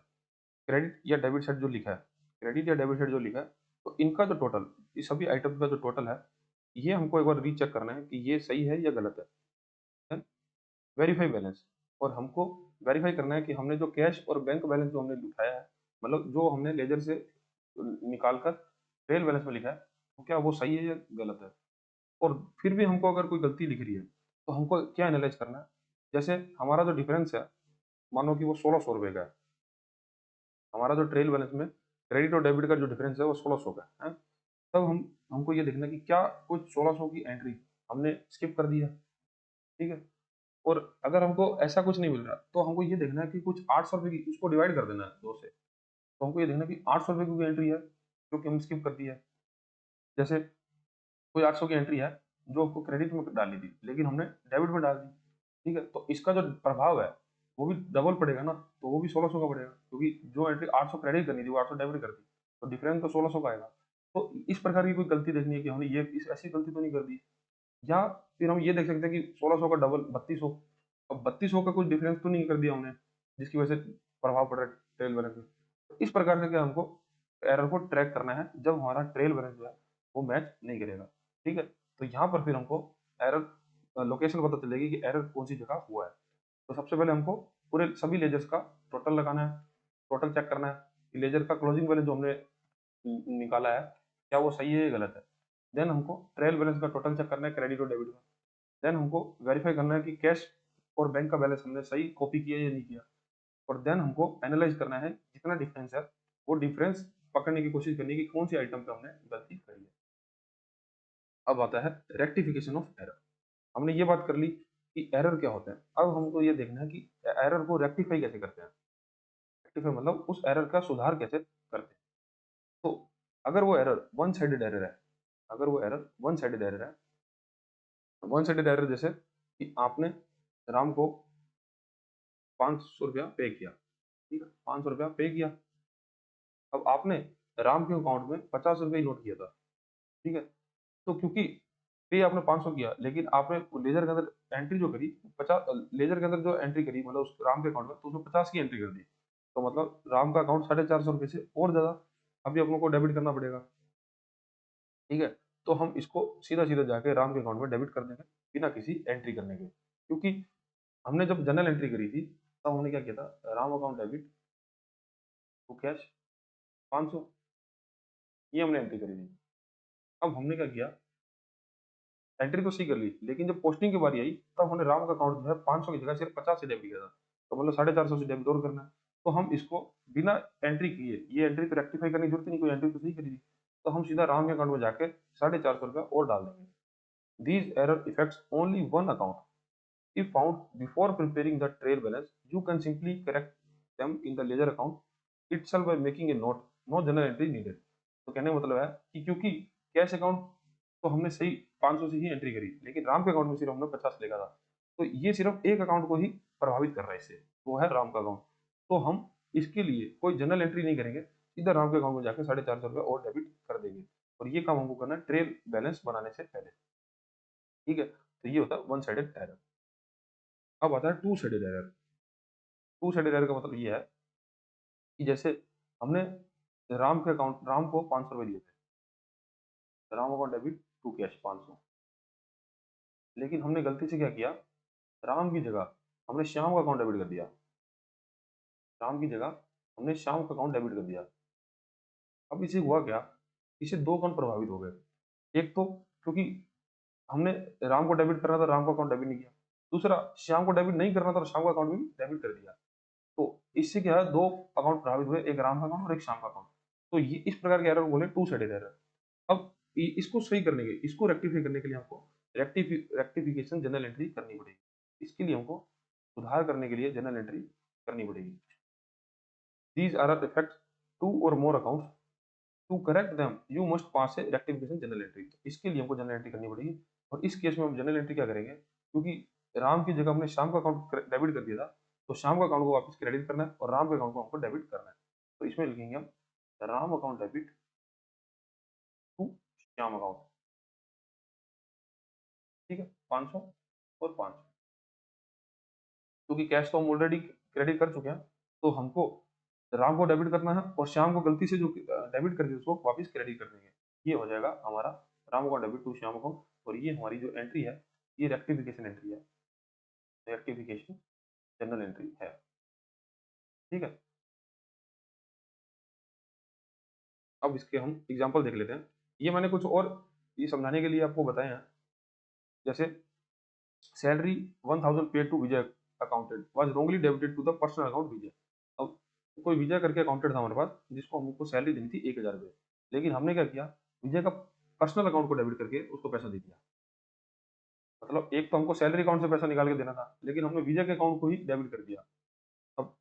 क्रेडिट या डेबिट साइड जो लिखा है, क्रेडिट या डेबिट साइड जो लिखा है, तो इनका जो टोटल, इस सभी आइटम का जो टोटल है, ये हमको एक बार रीचेक करना है कि ये सही है या गलत है। देन वेरीफाई बैलेंस, और हमको वेरीफाई करना है कि हमने जो कैश और बैंक बैलेंस जो हमने उठाया है, मतलब जो हमने लेजर से निकाल कर ट्रेल बैलेंस में लिखा है, तो क्या वो सही है या गलत है। और फिर भी हमको अगर कोई गलती दिख रही है, तो हमको क्या एनालाइज करना है। जैसे हमारा जो डिफरेंस है, मानो कि वो 1600 रुपये का है, हमारा जो ट्रेल बैलेंस में क्रेडिट और डेबिट का जो डिफरेंस है वो 1600 का है, तब हमको ये देखना कि क्या कुछ 1600 की एंट्री हमने स्किप कर दिया। ठीक है, और अगर हमको ऐसा कुछ नहीं मिल रहा, तो हमको ये देखना है कि कुछ 800 रुपये की, उसको डिवाइड कर देना है 2 से, तो हमको ये देखना है कि 800 रुपये की कोई एंट्री है जो कि हम स्किप कर दिया है। जैसे कोई 800 की एंट्री है जो आपको क्रेडिट में डाली थी, लेकिन हमने डेबिट में डाल दी। ठीक है, तो इसका जो प्रभाव है वो भी डबल पड़ेगा ना, तो वो भी 1600 का पड़ेगा, क्योंकि जो एंट्री 800 क्रेडिट करनी थी वो 800 डेबिट कर दी, तो डिफरेंस तो 1600 का आएगा। तो इस प्रकार की कोई गलती देखनी है कि हमने ये इस ऐसी गलती तो नहीं कर दी। या फिर हम ये देख सकते हैं कि 1600 का डबल 3200, अब 3200 का कुछ डिफरेंस तो नहीं कर दिया हमने, जिसकी वजह से प्रभाव पड़ रहा है ट्रेल बैलेंस में। तो इस प्रकार से क्या हमको एरर को ट्रैक करना है जब हमारा ट्रेल बैलेंस जो है वो मैच नहीं करेगा। ठीक है, तो यहाँ पर फिर हमको एरर लोकेशन पता चलेगी कि एरर कौन सी जगह हुआ है। तो सबसे पहले हमको पूरे सभी लेजर्स का टोटल लगाना है, टोटल चेक करना है कि लेजर का क्लोजिंग बैलेंस जो हमने निकाला है, क्या वो सही है या गलत है। देन हमको ट्रायल बैलेंस का टोटल चेक करना है, क्रेडिट और डेबिट का। देन हमको वेरीफाई करना है कि कैश और बैंक का बैलेंस हमने सही कॉपी किया या नहीं किया। और देन हमको एनालाइज करना है जितना डिफरेंस है, वो डिफरेंस पकड़ने की कोशिश करनी है कि कौन सी आइटम पे हमने गलती करी है। अब आता है रेक्टिफिकेशन ऑफ एरर। हमने ये बात कर ली कि एरर क्या होता है, अब हमको ये देखना है कि एरर को रेक्टिफाई कैसे करते हैं। रेक्टिफाई मतलब उस एरर का सुधार कैसे करते हैं। तो अगर वो एरर वन साइडेड एरर है, अगर वो एरर वन साइडेड एरर है, वन साइडेड एरर जैसे कि आपने राम को 500 रुपया पे किया। ठीक है, 500 रुपया पे किया। अब आपने राम के अकाउंट में 50 रुपये ही नोट किया था। ठीक है, तो क्योंकि पे आपने 500 किया, लेकिन आपने लेजर के अंदर एंट्री जो करी 50, लेजर के अंदर जो एंट्री करी मतलब उस राम के अकाउंट में, तो उसमें 50 की एंट्री कर दी, तो मतलब राम का अकाउंट 450 रुपये से और ज्यादा अभी अपनों को डेबिट करना पड़ेगा। ठीक है, तो हम इसको सीधा सीधा जाके राम के अकाउंट में डेबिट कर देंगे बिना किसी एंट्री करने के, क्योंकि हमने जब जनरल एंट्री करी थी तब हमने क्या किया था, Ram account debit to cash 500, ये हमने एंट्री करी थी। अब हमने क्या किया, एंट्री तो सही कर ली, लेकिन जब पोस्टिंग की बारी आई तब हमने राम का अकाउंट जो है 500 की जगह सिर्फ 50 से डेबिट किया था, तो मतलब 450 से डेबिट और करना है। तो हम इसको बिना एंट्री किए, ये एंट्री तो रेक्टिफाई करने की जरूरत ही नहीं, कोई एंट्री तो सही करी थी, तो हम सीधा राम के अकाउंट में जाके 450 रुपया और डाल देंगे। These error affects only one account. If found before preparing the trail balance, you can simply correct them in the ledger account itself by making a note. No journal entry needed. तो कहने का मतलब है कि क्योंकि cash account तो हमने सही 500 से ही एंट्री करी, लेकिन राम के अकाउंट में सिर्फ हमने 50 लिखा था, तो ये सिर्फ एक अकाउंट को ही प्रभावित कर रहा है इससे, वो है राम का अकाउंट। तो हम इसके लिए कोई जनरल एंट्री नहीं करेंगे, सीधा राम के अकाउंट में जाकर 450 रुपये और डेबिट कर देंगे। और ये काम हमको करना है ट्रेल बैलेंस बनाने से पहले, ठीक है। तो ये होता है वन साइडेड एरर। अब आता है two sided error. Two sided error का मतलब ये है कि जैसे हमने राम को 500 रुपये दिए थे, Ram account debit to cash 500, लेकिन हमने गलती से क्या किया, राम की जगह हमने श्याम का अकाउंट डेबिट कर दिया। राम की जगह हमने श्याम का अकाउंट डेबिट कर दिया। अब इसे हुआ क्या, इसे दो अकाउंट प्रभावित हो गए। एक तो क्योंकि हमने राम को डेबिट करना था, राम का अकाउंट डेबिट नहीं किया। दूसरा, श्याम को डेबिट नहीं करना था और श्याम का अकाउंट भी डेबिट कर दिया। तो इससे क्या है, दो अकाउंट प्रभावित हुए, एक राम का अकाउंट और एक श्याम का अकाउंट। तो ये इस प्रकार के एरर बोले टू साइडेड एरर। अब इसको सही करने के, इसको रेक्टिफाई करने के लिए हमको रेक्टिफिकेशन जनरल एंट्री करनी पड़ेगी। इसके लिए हमको सुधार करने के लिए जनरल एंट्री करनी पड़ेगी। These are effects two or more accounts. To correct them, you must pass a rectification journal entry. तो इसके लिए हमको जनरल एंट्री करनी पड़ेगी। और इस केस में हम जनरल एंट्री क्या करेंगे, क्योंकि राम की जगह हमने श्याम का अकाउंट डेबिट कर दिया था, तो श्याम का अकाउंट को वापस क्रेडिट करना है और राम के अकाउंट को हमको डेबिट करना है। तो इसमें लिखेंगे हम Ram account debit to Shyam account, ठीक है, 500 और 500। क्योंकि कैश तो हम ऑलरेडी क्रेडिट कर चुके हैं, तो हमको राम को डेबिट करना है और श्याम को गलती से जो डेबिट कर दिया उसको वापस क्रेडिट कर देंगे। ये हो जाएगा हमारा Ram account debit to Shyam account. और ये हमारी जो एंट्री है, ये रेक्टिफिकेशन एंट्री है, रेक्टिफिकेशन जनरल एंट्री है, ठीक है। अब इसके हम एग्जाम्पल देख लेते हैं। ये मैंने कुछ और ये समझाने के लिए आपको बताए हैं। जैसे salary 1000 paid to Vijay accountant was wrongly debited to the personal account Vijay. अब कोई विजय करके अकाउंटेंट था हमारे पास, जिसको हमको सैलरी देनी थी 1000 रुपये, लेकिन हमने क्या किया, विजय का पर्सनल अकाउंट को डेबिट करके उसको पैसा दे दिया। मतलब एक तो हमको सैलरी अकाउंट से पैसा निकाल के देना था, लेकिन हमने विजय के अकाउंट को ही डेबिट कर दिया। अब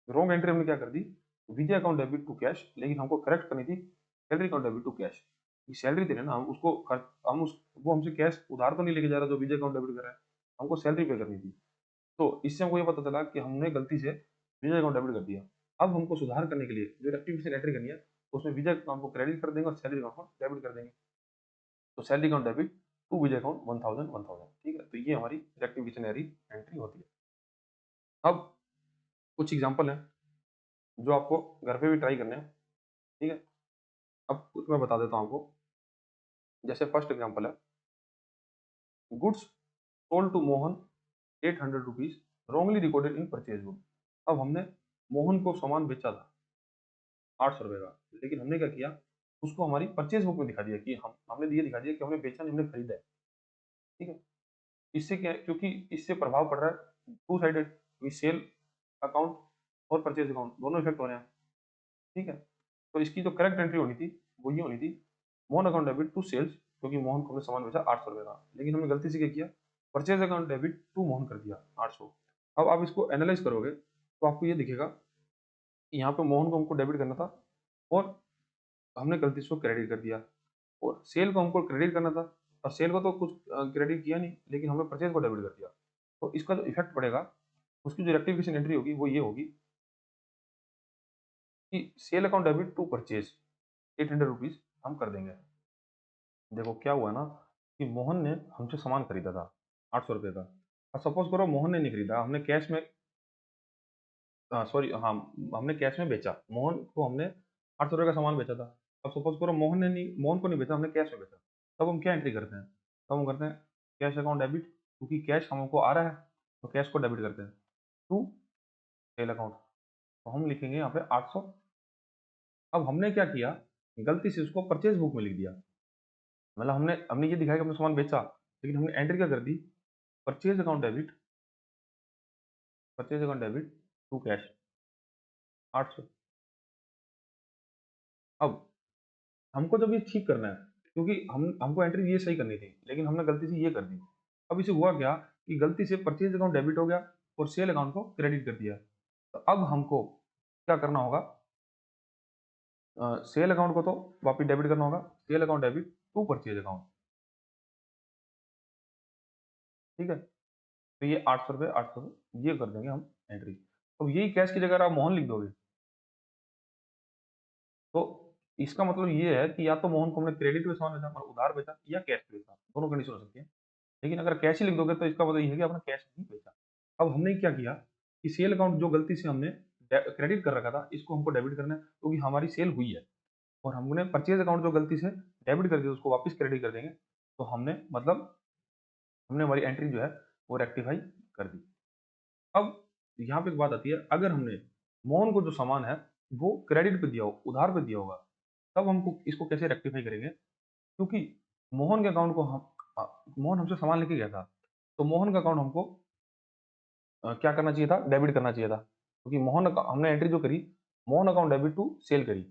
रॉन्ग एंट्री हमने क्या कर दी, Vijay account debit to cash, लेकिन हमको करेक्ट करनी थी salary account debit to cash. Salary दे रहे ना हम उसको, हम उस वो हमसे कैश उधार तो नहीं लेके जा रहा जो विजय अकाउंट डेबिट कर रहा है, हमको सैलरी पे करनी थी। तो इससे हमको ये पता चला कि हमने गलती से विजय अकाउंट डेबिट कर दिया। अब हमको सुधार करने के लिए जो रेक्टिफिकेशन एंट्री करनी है, उसमें विजय अकाउंट को क्रेडिट कर देंगे और सैलरी अकाउंट को डेबिट कर देंगे। तो salary account debit to Vijay account 1000, ठीक है। तो ये हमारी रेक्टिफिकेशन एंट्री होती है। अब कुछ एग्जांपल हैं जो आपको घर पे भी ट्राई करने हैं, ठीक है। अब कुछ मैं बता देता हूँ आपको। जैसे फर्स्ट एग्जांपल है, goods sold to Mohan 800 rupees wrongly recorded in purchase book. अब हमने मोहन को सामान बेचा था 800 रुपये का, लेकिन हमने क्या किया, उसको हमारी परचेज बुक में दिखा दिया कि हमने ये दिखा दिया कि हमने बेचा नहीं, हमने खरीदा है, ठीक है। इससे क्या है, क्योंकि इससे प्रभाव पड़ रहा है टू साइडेड, सेल अकाउंट और परचेज अकाउंट दोनों इफेक्ट हो रहे हैं, ठीक है। तो इसकी जो करेक्ट एंट्री होनी थी वो ये होनी थी, Mohan account debit to sales, क्योंकि मोहन को हमने सामान बेचा 800 रुपये का, लेकिन हमने गलती से क्या किया, purchase account debit to Mohan कर दिया 800। अब आप इसको एनालाइज करोगे तो आपको ये दिखेगा कि यहाँ पे मोहन को हमको डेबिट करना था और हमने गलती से उसको क्रेडिट कर दिया, और सेल को हमको क्रेडिट करना था और सेल को तो कुछ क्रेडिट किया नहीं, लेकिन हमने परचेज को डेबिट कर दिया। तो इसका जो इफेक्ट पड़ेगा, उसकी जो रेक्टिफिकेशन एंट्री होगी वो ये होगी कि sale account debit to purchase 800 rupees हम कर देंगे। देखो क्या हुआ ना, कि मोहन ने हमसे सामान खरीदा था 800 रुपये का, और सपोज करो मोहन ने नहीं खरीदा, हमने कैश में, सॉरी हाँ, हमने कैश में बेचा, मोहन को हमने 800 रुपये का सामान बेचा था। अब सपोज करो मोहन को नहीं बेचा, हमने कैश में बेचा। तब हम क्या एंट्री करते हैं, तब हम करते हैं कैश अकाउंट डेबिट, क्योंकि कैश हमको आ रहा है तो कैश को डेबिट करते हैं टू सेल अकाउंट। तो हम लिखेंगे यहाँ पे 800। अब हमने क्या किया, गलती से उसको परचेज बुक में लिख दिया। मतलब हमने हमने ये दिखाया कि हमने सामान बेचा, लेकिन हमने एंट्री क्या कर दी, purchase account debit, purchase account debit to cash 800। अब हमको जब ये ठीक करना है, क्योंकि हमको एंट्री ये सही करनी थी, लेकिन हमने गलती से ये कर दी। अब इसे हुआ क्या कि गलती से परचेज अकाउंट डेबिट हो गया और सेल अकाउंट को क्रेडिट कर दिया। तो अब हमको क्या करना होगा, सेल अकाउंट को तो वापिस डेबिट करना होगा, sale account debit to purchase account, ठीक है। तो ये 800 रुपये 800 ये कर देंगे हम एंट्री। तो यही कैश की जगह आप मोहन लिख दोगे, तो इसका मतलब ये है कि या तो मोहन को हमने क्रेडिट पे सामान बेचा, मतलब उधार बेचा, या कैश पे बेचा, दोनों कंडीशन हो सकती है। लेकिन अगर कैश ही लिख दोगे तो इसका मतलब ये है कि आपने कैश नहीं बेचा। अब हमने क्या किया कि सेल अकाउंट जो गलती से हमने क्रेडिट कर रखा था, इसको हमको डेबिट करना है क्योंकि हमारी सेल हुई है, और हमने परचेज अकाउंट जो गलती से डेबिट कर दिया उसको वापस क्रेडिट कर देंगे। तो हमने मतलब हमने हमारी एंट्री जो है वो रेक्टिफाई कर दी। अब यहाँ पे एक बात आती है, अगर हमने मोहन को जो सामान है वो क्रेडिट पे दिया हो, उधार पे दिया होगा, तब हमको इसको कैसे रेक्टिफाई करेंगे? क्योंकि मोहन के अकाउंट को मोहन हमसे सामान लेके गया था, तो मोहन का अकाउंट हमको क्या करना चाहिए था? डेबिट करना चाहिए था, क्योंकि हमने एंट्री जो करी, Mohan account debit to sale करी,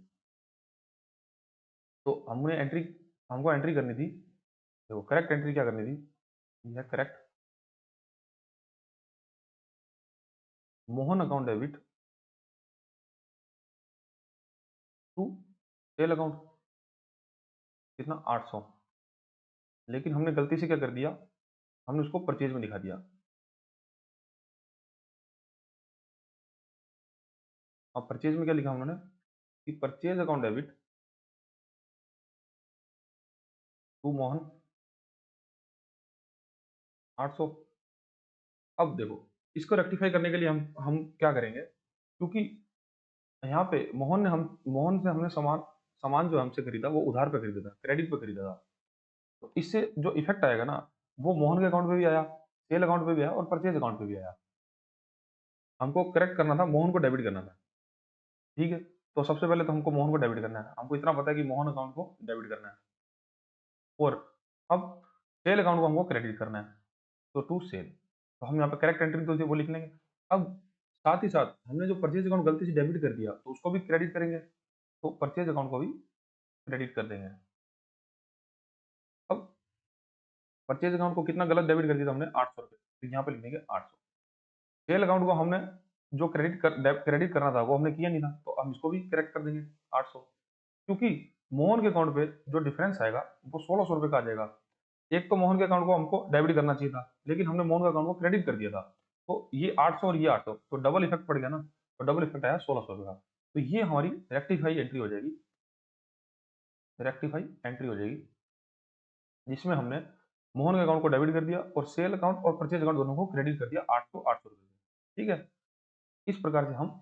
तो हमको एंट्री करनी थी, देखो करेक्ट एंट्री क्या करनी थी, यह correct Mohan account debit to sale account, कितना 800। लेकिन हमने गलती से क्या कर दिया, हमने उसको परचेज में दिखा दिया। अब परचेज में क्या लिखा उन्होंने कि purchase account debit to Mohan 800। अब देखो इसको रेक्टिफाई करने के लिए हम क्या करेंगे, क्योंकि यहाँ पे मोहन से हमने सामान सामान जो हमसे खरीदा वो उधार पे खरीदा था, क्रेडिट पे खरीदा था, तो इससे जो इफेक्ट आएगा ना, वो मोहन के अकाउंट पे भी आया, सेल अकाउंट पे भी आया और परचेज अकाउंट पे भी आया। हमको करेक्ट करना था, मोहन को डेबिट करना था, ठीक है। तो सबसे पहले तो हमको मोहन को डेबिट करना है, हमको इतना पता है कि मोहन अकाउंट को डेबिट करना है, और अब सेल अकाउंट को हमको क्रेडिट करना है, तो टू सेल, तो हम यहाँ पे करेक्ट एंट्री तो वो लिख लेंगे। अब साथ ही साथ हमने जो परचेज अकाउंट गलती से डेबिट कर दिया, तो उसको भी क्रेडिट करेंगे, तो परचेज अकाउंट को भी क्रेडिट कर देंगे। अब परचेज अकाउंट को कितना गलत डेबिट कर दिया था हमने, 800 रुपये, तो यहाँ पे लिख देंगे 800। सेल अकाउंट को हमने जो क्रेडिट करना था वो हमने किया नहीं था, तो हम इसको भी करेक्ट कर देंगे 800, क्योंकि मोहन के अकाउंट पे जो डिफरेंस आएगा वो 1600 रुपये का आ जाएगा। एक तो मोहन के अकाउंट को हमको डेबिट करना चाहिए था, लेकिन हमने मोहन के अकाउंट को क्रेडिट कर दिया था, तो ये 800 और ये 800, तो डबल इफेक्ट पड़ गया ना, तो डबल इफेक्ट आया 1600 का। तो ये हमारी रेक्टिफाई एंट्री हो जाएगी, रेक्टिफाई एंट्री हो जाएगी, जिसमें हमने मोहन के अकाउंट को डेबिट कर दिया और सेल अकाउंट और परचेज अकाउंट दोनों को क्रेडिट कर दिया 800 रुपये। ठीक है, इस प्रकार से हम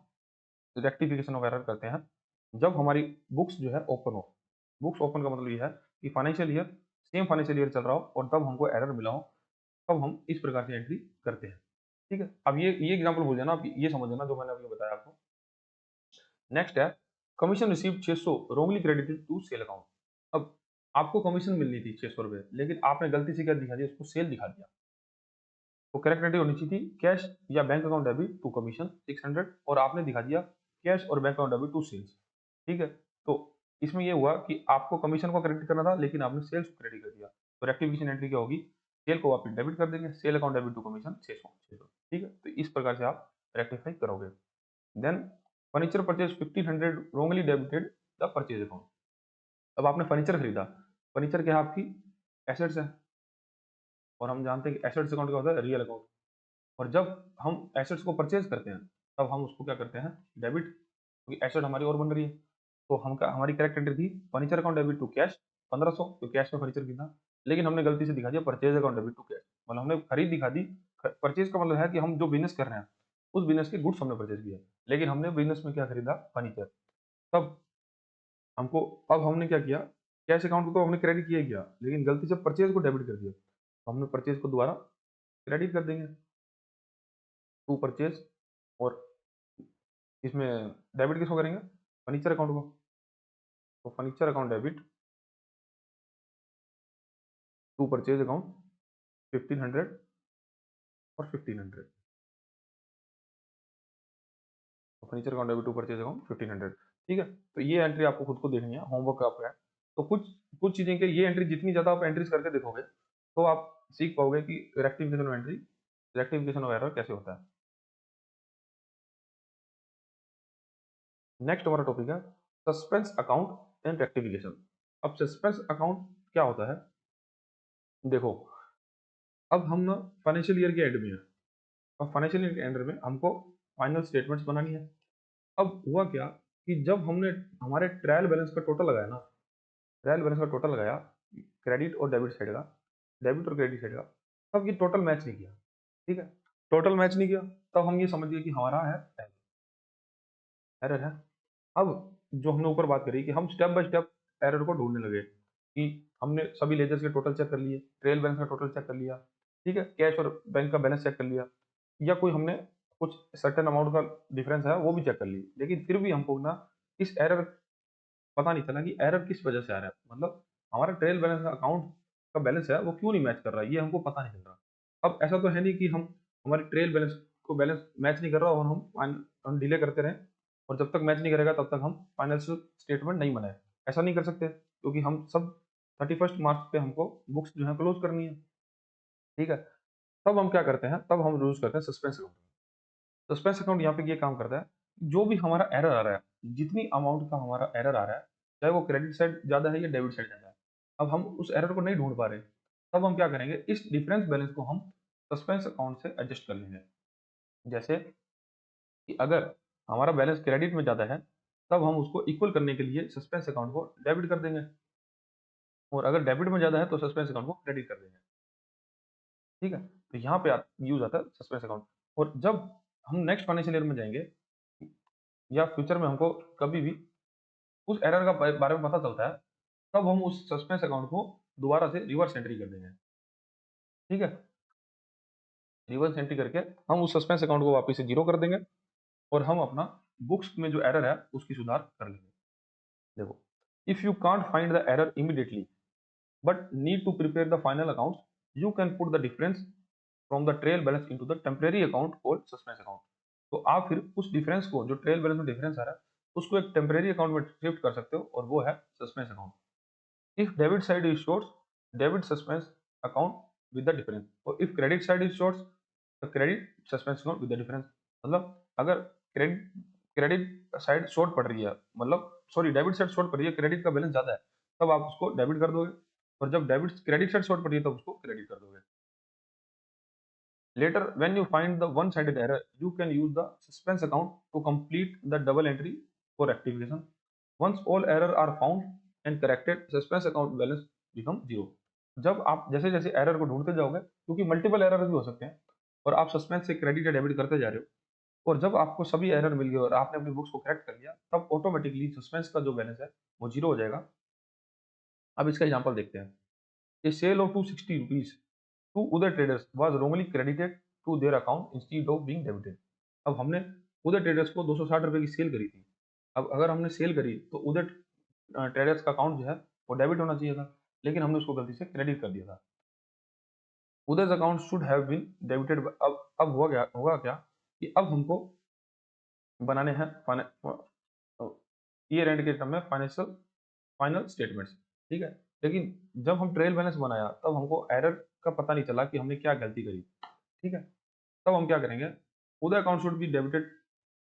रेक्टिफिकेशन ऑफ एरर करते हैं जब हमारी बुक्स जो है ओपन हो। बुक्स ओपन का मतलब ये है कि financial year same financial year चल रहा हो और तब हमको एरर मिला हो, तब हम इस प्रकार से एंट्री करते हैं। ठीक है, अब ये एग्जांपल भूल जाना, आप ये समझ लेना जो मैंने अभी बताया आपको। नेक्स्ट है commission receive 600 wrongly credited to sale account. अब आपको कमीशन मिलनी थी 600 रुपये, लेकिन आपने गलती से क्या दिखा दिया, उसको सेल दिखा दिया, तो करेक्ट एंट्री होनी चाहिए थी कैश या bank account debit to commission 600, और आपने दिखा दिया कैश और bank account debit to sales. ठीक है, तो इसमें ये हुआ कि आपको कमीशन को क्रेडिट करना था, लेकिन आपने सेल्स को क्रेडिट कर दिया, तो रेक्टिफिकेशन एंट्री क्या होगी, सेल को वापस डेबिट कर देंगे, sale account debit to commission 600। ठीक है, तो इस प्रकार से आप रेक्टिफाई करोगे। Then furniture purchase 1500 wrongly debited the purchase account. अब आपने फर्नीचर खरीदा, फर्नीचर क्या है, आपकी एसेट्स है, और हम जानते हैं कि एसेट्स अकाउंट क्या होता है, रियल अकाउंट, और जब हम एसेट्स को परचेज करते हैं तब हम उसको क्या करते हैं, डेबिट, क्योंकि एसेट हमारी और बन रही है, तो हमारी करेक्ट एंट्री थी furniture account debit to cash 1500, तो कैश में फर्नीचर खरीदा, लेकिन हमने गलती से दिखा दिया purchase account debit to cash, मतलब हमने खरीद दिखा दी। परचेज का मतलब है कि हम जो बिजनेस कर रहे हैं उस बिजनेस के गुड्स हमने परचेज किया, लेकिन हमने बिजनेस में क्या खरीदा, फर्नीचर। तब हमको अब हमने क्या किया, कैश अकाउंट को तो हमने क्रेडिट किया ही किया, लेकिन गलती से परचेज को डेबिट कर दिया, तो हमने परचेज को दोबारा क्रेडिट कर देंगे टू परचेज, और इसमें डेबिट किसको करेंगे, फर्नीचर अकाउंट को, तो furniture account debit to purchase account 1500 और 1500, तो furniture account debit to purchase account 1500। ठीक है, तो ये एंट्री आपको खुद को देखनी है, होमवर्क आपका है। तो कुछ कुछ चीजें के ये एंट्री जितनी ज्यादा आप एंट्रीज करके देखोगे तो आप सीख पाओगे कि rectification of entry, rectification of error कैसे होता है। नेक्स्ट हमारा टॉपिक है सस्पेंस अकाउंट एंड रेक्टिफिकेशन। अब सस्पेंस अकाउंट क्या होता है, देखो अब हम ना फाइनेंशियल ईयर के एंड में है, और फाइनेंशियल ईयर के एंड में हमको फाइनल स्टेटमेंट्स बनानी है। अब हुआ क्या कि जब हमने हमारे ट्रायल बैलेंस का टोटल लगाया ना, ट्रायल बैलेंस का टोटल लगाया क्रेडिट और डेबिट साइड का, डेबिट और क्रेडिट साइड का, तब ये टोटल मैच नहीं किया। ठीक है, टोटल मैच नहीं किया, तब हम ये समझ गए कि हमारा है एरर है। अब जो हमने ऊपर बात करी कि हम स्टेप बाय स्टेप एरर को ढूंढने लगे कि हमने सभी लेजर्स के टोटल चेक कर लिए, ट्रेल बैलेंस का टोटल चेक कर लिया, ठीक है, कैश और बैंक का बैलेंस चेक कर लिया, या कोई हमने कुछ सर्टेन अमाउंट का डिफरेंस है वो भी चेक कर ली, लेकिन फिर भी हमको ना इस एरर पता नहीं चला कि एरर किस वजह से आ रहा है, मतलब हमारा ट्रेल बैलेंस अकाउंट का बैलेंस है वो क्यों नहीं मैच कर रहा है, ये हमको पता नहीं चल रहा। अब ऐसा तो है नहीं कि हम हमारे ट्रेल बैलेंस को बैलेंस मैच नहीं कर रहा और हम डिले करते रहें और जब तक मैच नहीं करेगा तब तक हम फाइनेंशियल स्टेटमेंट नहीं बनाए। ऐसा नहीं कर सकते क्योंकि हम सब 31 मार्च पे हमको बुक्स जो है क्लोज करनी है। ठीक है, तब हम क्या करते हैं, तब हम यूज करते हैं सस्पेंस अकाउंट। सस्पेंस अकाउंट यहाँ पे ये काम करता है, जो भी हमारा एरर आ रहा है, जितनी अमाउंट का हमारा एरर आ रहा है, चाहे वो क्रेडिट साइड ज्यादा है या डेबिट साइड ज्यादा है, अब हम उस एरर को नहीं ढूंढ पा रहे, तब हम क्या करेंगे, इस डिफरेंस बैलेंस को हम सस्पेंस अकाउंट से एडजस्ट कर लेंगे। जैसे कि अगर हमारा बैलेंस क्रेडिट में ज्यादा है, तब हम उसको इक्वल करने के लिए सस्पेंस अकाउंट को डेबिट कर देंगे, और अगर डेबिट में ज्यादा है तो सस्पेंस अकाउंट को क्रेडिट कर देंगे। ठीक है, तो यहाँ पे यूज आता है सस्पेंस अकाउंट। और जब हम नेक्स्ट फाइनेंशियल ईयर में जाएंगे या फ्यूचर में हमको कभी भी उस एरर का बारे में पता चलता है, तब हम उस सस्पेंस अकाउंट को दोबारा से रिवर्स एंट्री कर देंगे। ठीक है, रिवर्स एंट्री करके हम उस सस्पेंस अकाउंट को वापस से जीरो कर देंगे और हम अपना बुक्स में जो एरर है उसकी सुधार कर लेंगे। देखो, if you can't find the error immediately but need to prepare the final account, you can put the difference from the trail balance into the temporary account called suspense account. तो आप फिर उस डिफरेंस को, जो trial balance में difference आ रहा है, उसको एक टेम्परेरी अकाउंट में शिफ्ट कर सकते हो और वो है suspense account. If debit side is short, debit suspense account with the difference. और if credit side is short, the credit suspense account with the difference. मतलब अगर क्रेडिट क्रेडिट साइड शॉर्ट पड़ रही है, मतलब सॉरी डेबिट साइड शॉर्ट पड़ रही है, क्रेडिट का बैलेंस ज्यादा है, तब आप उसको डेबिट कर दोगे, और जब डेबिट क्रेडिट साइड शॉर्ट पड़ रही है तब उसको क्रेडिट कर दोगे। Later, when you find the one-sided error, you can use the suspense account to complete the double entry for rectification. Once all error are found and corrected, suspense account balance become zero. जब आप जैसे जैसे error को ढूंढते जाओगे, क्योंकि multiple error भी हो सकते हैं, और आप सस्पेंस से क्रेडिट या डेबिट करते जा रहे हो, और जब आपको सभी एरर मिल गए और आपने अपनी बुक्स को करेक्ट कर लिया, तब ऑटोमेटिकली सस्पेंस का जो बैलेंस है वो जीरो हो जाएगा। अब इसका एग्जांपल देखते हैं। A sale of 260 rupees to other traders was wrongly credited to their account instead of being debited. अब हमने उदय ट्रेडर्स को 260 रुपए की सेल करी थी। अब अगर हमने सेल करी तो उदय ट्रेडर्स का अकाउंट जो है वो डेबिट होना चाहिए था, लेकिन हमने उसको गलती से क्रेडिट कर दिया था। Uday's account should have been debited. अब होगा क्या कि अब हमको बनाने हैं ईयर एंड के टर्म में फाइनेंशियल फाइनल स्टेटमेंट्स। ठीक है, लेकिन जब हम ट्रेल बैलेंस बनाया तब हमको एरर का पता नहीं चला कि हमने क्या गलती करी। ठीक है, तब हम क्या करेंगे, Uday account should be debited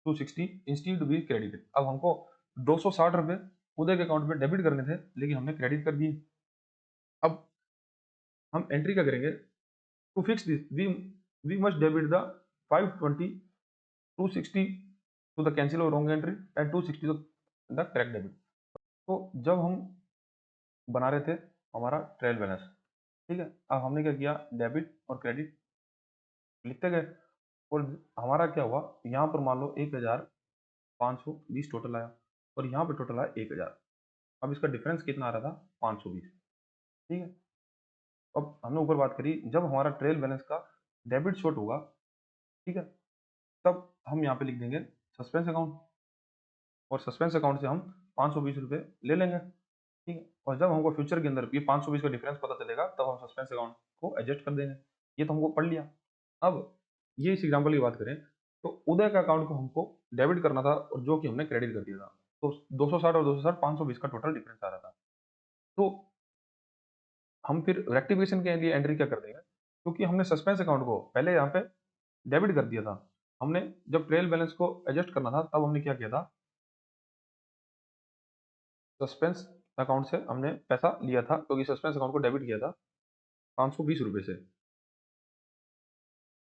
260 instead to be credited. अब हमको 260 रुपए उदय के अकाउंट में डेबिट करने थे, लेकिन हमने क्रेडिट कर दिए। अब हम एंट्री क्या करेंगे, to fix this we must debit the 520 260 to the cancel और wrong entry and 260 to the correct debit. तो जब हम बना रहे थे हमारा ट्रायल बैलेंस, ठीक है, अब हमने क्या किया, डेबिट और क्रेडिट लिखते गए, और हमारा क्या हुआ, यहाँ पर मान लो 1520 टोटल आया और यहाँ पे टोटल आया 1000। अब इसका डिफरेंस कितना आ रहा था, 520। ठीक है, अब हमने ऊपर बात करी, जब हमारा ट्रेल बैलेंस का डेबिट शॉर्ट होगा, ठीक है, तब हम यहाँ पे लिख देंगे सस्पेंस अकाउंट, और सस्पेंस अकाउंट से हम 520 रुपये ले लेंगे। ठीक है, और जब हमको फ्यूचर के अंदर ये 520 का डिफरेंस पता चलेगा, तब हम सस्पेंस अकाउंट को एडजस्ट कर देंगे। ये तो हमको पढ़ लिया। अब ये इस एग्जाम्पल की बात करें तो उदय का अकाउंट को हमको डेबिट करना था, और जो कि हमने क्रेडिट कर दिया था, तो 260 और 260 520 का टोटल डिफरेंस आ रहा था। तो हम फिर रेक्टिफिकेशन के लिए एंट्री क्या कर देंगे, क्योंकि हमने सस्पेंस अकाउंट को पहले यहाँ पे डेबिट कर दिया था, हमने जब ट्रेल बैलेंस को एडजस्ट करना था तब हमने क्या किया था, सस्पेंस अकाउंट से हमने पैसा लिया था, क्योंकि सस्पेंस अकाउंट को डेबिट किया था 520 रुपये से।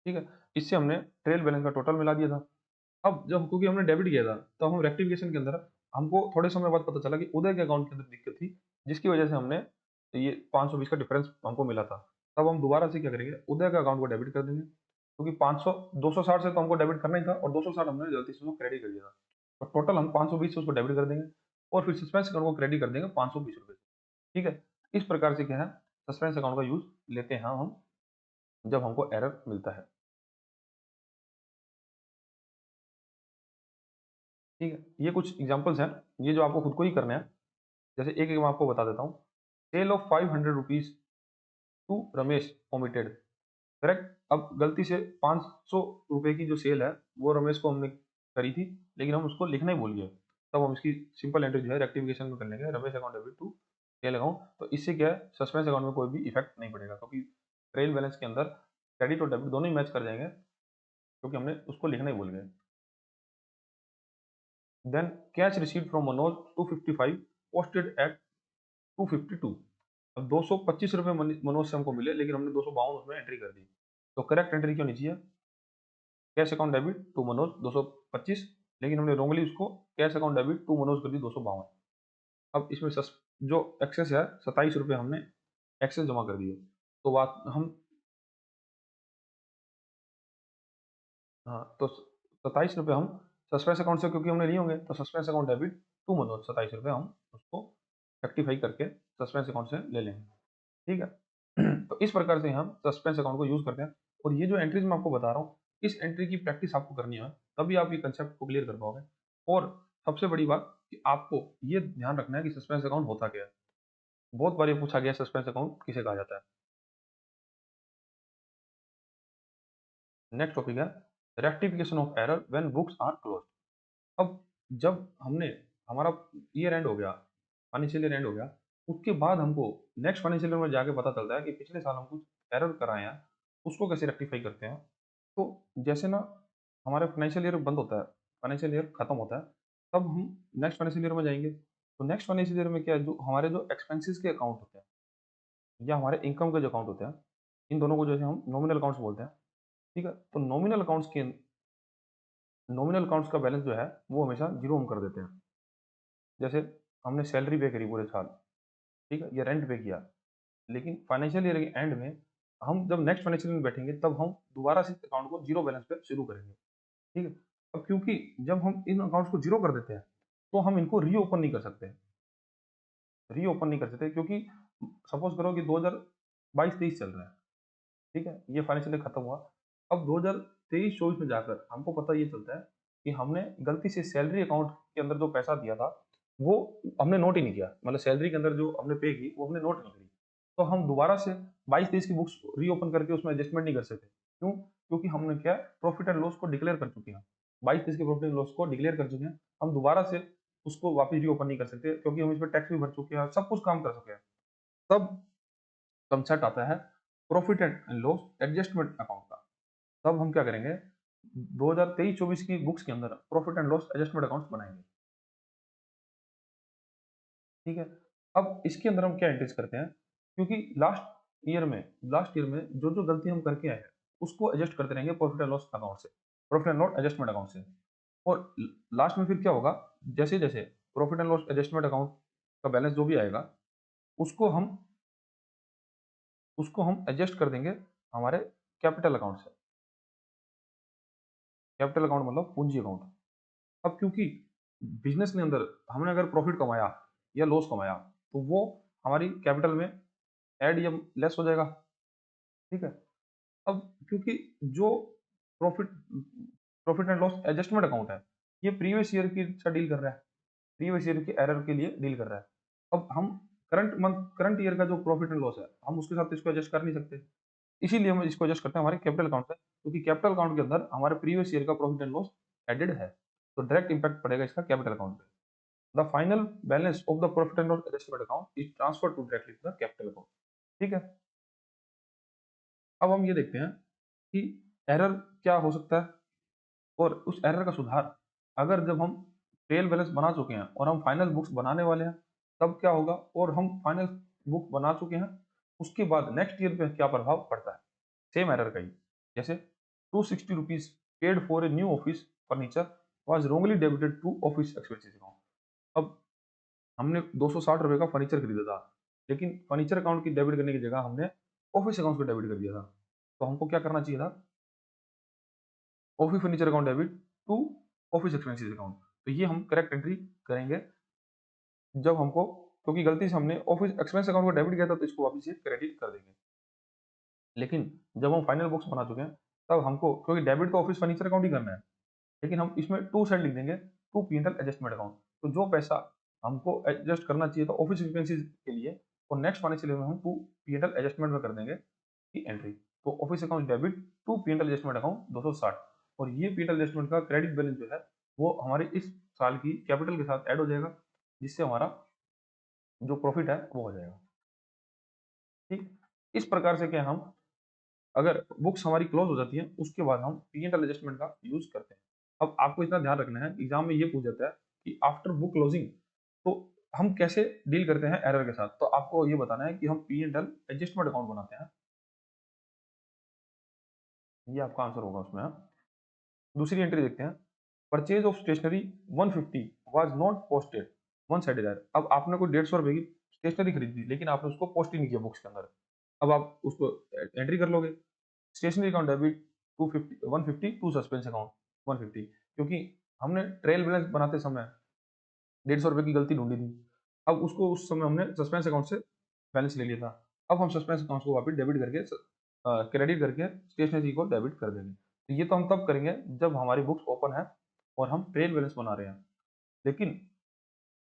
ठीक है, इससे हमने ट्रेल बैलेंस का टोटल मिला दिया था। अब जब क्योंकि हमने डेबिट किया था तो हम रेक्टिफिकेशन के अंदर हमको थोड़े समय बाद पता चला कि उदय के अकाउंट के अंदर दिक्कत थी, जिसकी वजह से हमने ये 520 का डिफरेंस हमको मिला था। तब हम दोबारा से क्या करेंगे, उदय का अकाउंट को डेबिट कर देंगे, क्योंकि 500 260 से तो हमको डेबिट करना ही था और 260 हमने गलती से उसको क्रेडिट कर दिया था। तो टोटल हम 520 से उसको डेबिट कर देंगे और फिर सस्पेंस अकाउंट को क्रेडिट कर देंगे 520 रुपए। ठीक है, इस प्रकार से क्या है, सस्पेंस अकाउंट का यूज लेते हैं हम जब हमको एरर मिलता है। ठीक है, ये कुछ एग्जांपल्स हैं, ये जो आपको खुद को ही करने हैं। जैसे एक एक मैं आपको बता देता हूँ। Sale of 500 rupees to Ramesh omitted, correct. अब गलती से 500 रुपए की जो सेल है वो रमेश को हमने करी थी, लेकिन हम उसको लिखना ही भूल गए। तब हम इसकी सिंपल एंट्री जो है रेक्टिफिकेशन में कर लेंगे, Ramesh account debit to sale account. तो इससे क्या है, सस्पेंस अकाउंट में कोई भी इफेक्ट नहीं पड़ेगा, क्योंकि ट्रेल बैलेंस के अंदर क्रेडिट और डेबिट दोनों ही मैच कर जाएंगे, क्योंकि हमने उसको लिखना ही भूल गए। Then cash received from Manoj 255 posted at 252। अब 225 रुपए मनोज से हमको मिले, लेकिन हमने 252 उसमें एंट्री कर दी। तो करेक्ट एंट्री क्यों नीचे है, cash account debit to Manoj 225, लेकिन हमने रोंगली उसको cash account debit to Manoj कर दी 252। अब इसमें जो एक्सेस है 27 रुपए हमने एक्सेस जमा कर दिए। तो बात हम, हाँ तो 27 रुपए हम सस्पेंस अकाउंट से क्योंकि हमने लिए होंगे, तो suspense account debit to Manoj 27 रुपए हम उसको रेक्टिफाई करके सस्पेंस अकाउंट से ले लेंगे। ठीक है तो इस प्रकार से हम सस्पेंस अकाउंट को यूज करते हैं। और ये जो एंट्रीज मैं आपको बता रहा हूँ, इस एंट्री की प्रैक्टिस आपको करनी है, तभी आप ये कंसेप्ट को क्लियर कर पाओगे। और सबसे बड़ी बात कि आपको ये ध्यान रखना है कि सस्पेंस अकाउंट होता क्या है। बहुत बार ये पूछा गया सस्पेंस अकाउंट किसे कहा जाता है। नेक्स्ट टॉपिक है rectification of error when books are close. अब जब हमने हमारा ईयर एंड हो गया, फाइनेंशियल ईयर एंड हो गया, उसके बाद हमको नेक्स्ट फाइनेंशियल ईयर में जाके पता चलता है कि पिछले साल हम कुछ एरर कराए हैं, उसको कैसे रेक्टिफाई करते हैं। तो जैसे ना हमारे फाइनेंशियल ईयर बंद होता है, फाइनेंशियल ईयर खत्म होता है, तब हम नेक्स्ट फाइनेंशियल ईयर में जाएंगे। तो नेक्स्ट फाइनेंशियल ईयर में क्या है, जो हमारे जो एक्सपेंसेस के अकाउंट होते हैं या हमारे इनकम के जो अकाउंट होते हैं, इन दोनों को जैसे हम नॉमिनल अकाउंट्स बोलते हैं। ठीक है, तो नॉमिनल अकाउंट्स का बैलेंस जो है वो हमेशा जीरो हम कर देते हैं। जैसे हमने सैलरी पे करी पूरे साल, ठीक है, या रेंट पे किया, लेकिन फाइनेंशियल ईयर के एंड में हम जब नेक्स्ट फाइनेंशियल ईयर में बैठेंगे तब हम दोबारा से अकाउंट को जीरो बैलेंस पे शुरू करेंगे। ठीक है, अब क्योंकि जब हम इन अकाउंट्स को जीरो कर देते हैं तो हम इनको रीओपन नहीं कर सकते, रीओपन नहीं कर सकते, क्योंकि सपोज करो कि 2022-23 चल रहा है, ठीक है, ये फाइनेंशियल ईयर खत्म हुआ। अब 2023-24 में जाकर हमको पता ये चलता है कि हमने गलती से सैलरी अकाउंट के अंदर जो पैसा दिया था वो हमने नोट ही नहीं किया, मतलब सैलरी के अंदर जो हमने पे की वो हमने नोट नहीं करी। तो हम दोबारा से 22-23 की बुक्स रीओपन करके उसमें एडजस्टमेंट नहीं कर सकते। क्यों, क्योंकि हमने क्या प्रॉफिट एंड लॉस को डिक्लेयर कर चुके हैं, 22-23 के प्रॉफिट एंड लॉस को डिक्लेयर कर चुके हैं। हम दोबारा से उसको वापस रीओपन नहीं कर सकते, क्योंकि हम इसमें टैक्स भी भर चुके हैं, सब कुछ काम कर चुके हैं। तब कंसेप्ट आता है profit and loss adjustment account का। तब हम क्या करेंगे, 2023-24 की बुक्स के अंदर profit and loss adjustment accounts बनाएंगे। ठीक है, अब इसके अंदर हम क्या एंट्रीज करते हैं, क्योंकि लास्ट ईयर में जो जो गलती हम करके आए हैं उसको एडजस्ट करते रहेंगे प्रॉफिट एंड लॉस अकाउंट से, profit and loss adjustment account से। और लास्ट में फिर क्या होगा, जैसे जैसे profit and loss adjustment account का बैलेंस जो भी आएगा उसको हम एडजस्ट कर देंगे हमारे कैपिटल अकाउंट से। कैपिटल अकाउंट मतलब पूंजी अकाउंट। अब क्योंकि बिजनेस के अंदर हमने अगर प्रॉफिट कमाया या लॉस कमाया तो वो हमारी कैपिटल में ऐड या लेस हो जाएगा। ठीक है, अब क्योंकि जो profit profit and loss adjustment account है ये प्रीवियस ईयर की से डील कर रहा है, प्रीवियस ईयर के एरर के लिए डील कर रहा है। अब हम करंट ईयर का जो प्रॉफिट एंड लॉस है हम उसके साथ इसको एडजस्ट कर नहीं सकते, इसीलिए हम इसको एडजस्ट करते हैं हमारे कैपिटल अकाउंट से, क्योंकि कैपिटल अकाउंट के अंदर हमारे प्रीवियस ईयर का प्रॉफिट एंड लॉस एडेड है, तो डायरेक्ट इंपैक्ट पड़ेगा इसका कैपिटल अकाउंट पे। The final balance of the profit and loss adjustment account is transfer to directly to the capital account. ठीक है, अब हम ये देखते हैं कि एरर क्या हो सकता है और उस एरर का सुधार, अगर जब हम ट्रेल बैलेंस बना चुके हैं और हम फाइनल बुक्स बनाने वाले हैं तब क्या होगा, और हम फाइनल बुक बना चुके हैं उसके बाद नेक्स्ट ईयर पे क्या प्रभाव पड़ता है सेम एरर का ही। जैसे 260 rupees paid for a new office furniture was wrongly debited to office expenses account. अब हमने 260 रुपए का फर्नीचर खरीदा था, लेकिन फर्नीचर अकाउंट की डेबिट करने की जगह हमने ऑफिस अकाउंट को डेबिट कर दिया था। तो हमको क्या करना चाहिए था, office furniture account debit to office expenses account. तो ये हम करेक्ट एंट्री करेंगे जब हमको, क्योंकि गलती से हमने ऑफिस एक्सपेंस अकाउंट को डेबिट किया था तो इसको वापस से क्रेडिट कर देंगे। लेकिन जब हम फाइनल बुक्स बना चुके हैं तब हमको, क्योंकि डेबिट तो ऑफिस फर्नीचर अकाउंट ही करना है, लेकिन हम इसमें टू साइड लिख देंगे, टू P&L एडजस्टमेंट अकाउंट। तो जो पैसा हमको एडजस्ट करना चाहिए था ऑफिस एक्सपेंसेस के लिए, और नेक्स्ट फाइनेंशियल ईयर में हम टू P&L एडजस्टमेंट में कर देंगे की एंट्री। तो office account debit to P&L adjustment account 260, और ये P&L एडजस्टमेंट का क्रेडिट बैलेंस जो है वो हमारे इस साल की कैपिटल के साथ ऐड हो जाएगा, जिससे हमारा जो प्रॉफिट है वो हो जाएगा। ठीक, इस प्रकार से क्या हम, अगर बुक्स हमारी क्लोज हो जाती है उसके बाद हम P&L एडजस्टमेंट का यूज करते हैं। अब आपको इतना ध्यान रखना है, एग्जाम में ये पूछ जाता है कि आफ्टर बुक क्लोजिंग तो हम कैसे डील करते हैं एरर के साथ। तो आपको ये बताना है कि हम P&L एडजस्टमेंट अकाउंट बनाते हैं, ये आपका आंसर होगा उसमें। दूसरी एंट्री देखते हैं, purchase of stationery 150 was not posted one sided error. अब आपने कोई 150 रुपए की स्टेशनरी खरीदी लेकिन आपने उसको पोस्ट ही नहीं किया बुक्स के अंदर। अब आप उसको एंट्री कर लोगे, stationery account debit 250 150 to suspense account 150, क्योंकि हमने ट्रेल बैलेंस बनाते समय 150 रुपए की गलती ढूंढी थी। अब उसको उस समय हमने सस्पेंस अकाउंट से बैलेंस ले लिया था। अब हम सस्पेंस अकाउंट को वापस डेबिट करके क्रेडिट करके स्टेशनरी को डेबिट कर देंगे। तो ये तो हम तब करेंगे जब हमारी बुक्स ओपन है और हम ट्रेल बैलेंस बना रहे हैं, लेकिन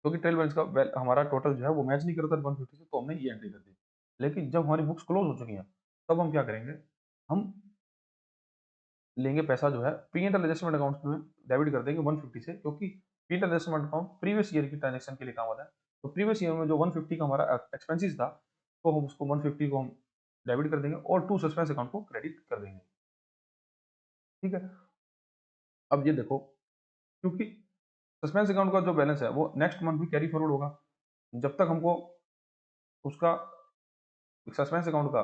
क्योंकि ट्रेल बैलेंस का हमारा टोटल जो है वो मैच नहीं करता 150 से, तो हमने ये एंट्री कर दी। लेकिन जब हमारी बुक्स क्लोज हो चुकी हैं तब हम क्या करेंगे, हम लेंगे पैसा जो है P&L एडजस्टमेंट अकाउंट में डेबिट कर देंगे 150 से, क्योंकि P&L adjustment account previous year की ट्रांजैक्शन के लिए काम आता है। तो प्रीवियस ईयर में जो 150 का हमारा एक्सपेंसेस था, तो हम उसको 150 को हम डेबिट कर देंगे और टू सस्पेंस अकाउंट को क्रेडिट कर देंगे। ठीक है, अब ये देखो, क्योंकि सस्पेंस अकाउंट का जो बैलेंस है वो नेक्स्ट मंथ भी कैरी फॉरवर्ड होगा, जब तक हमको उसका सस्पेंस अकाउंट का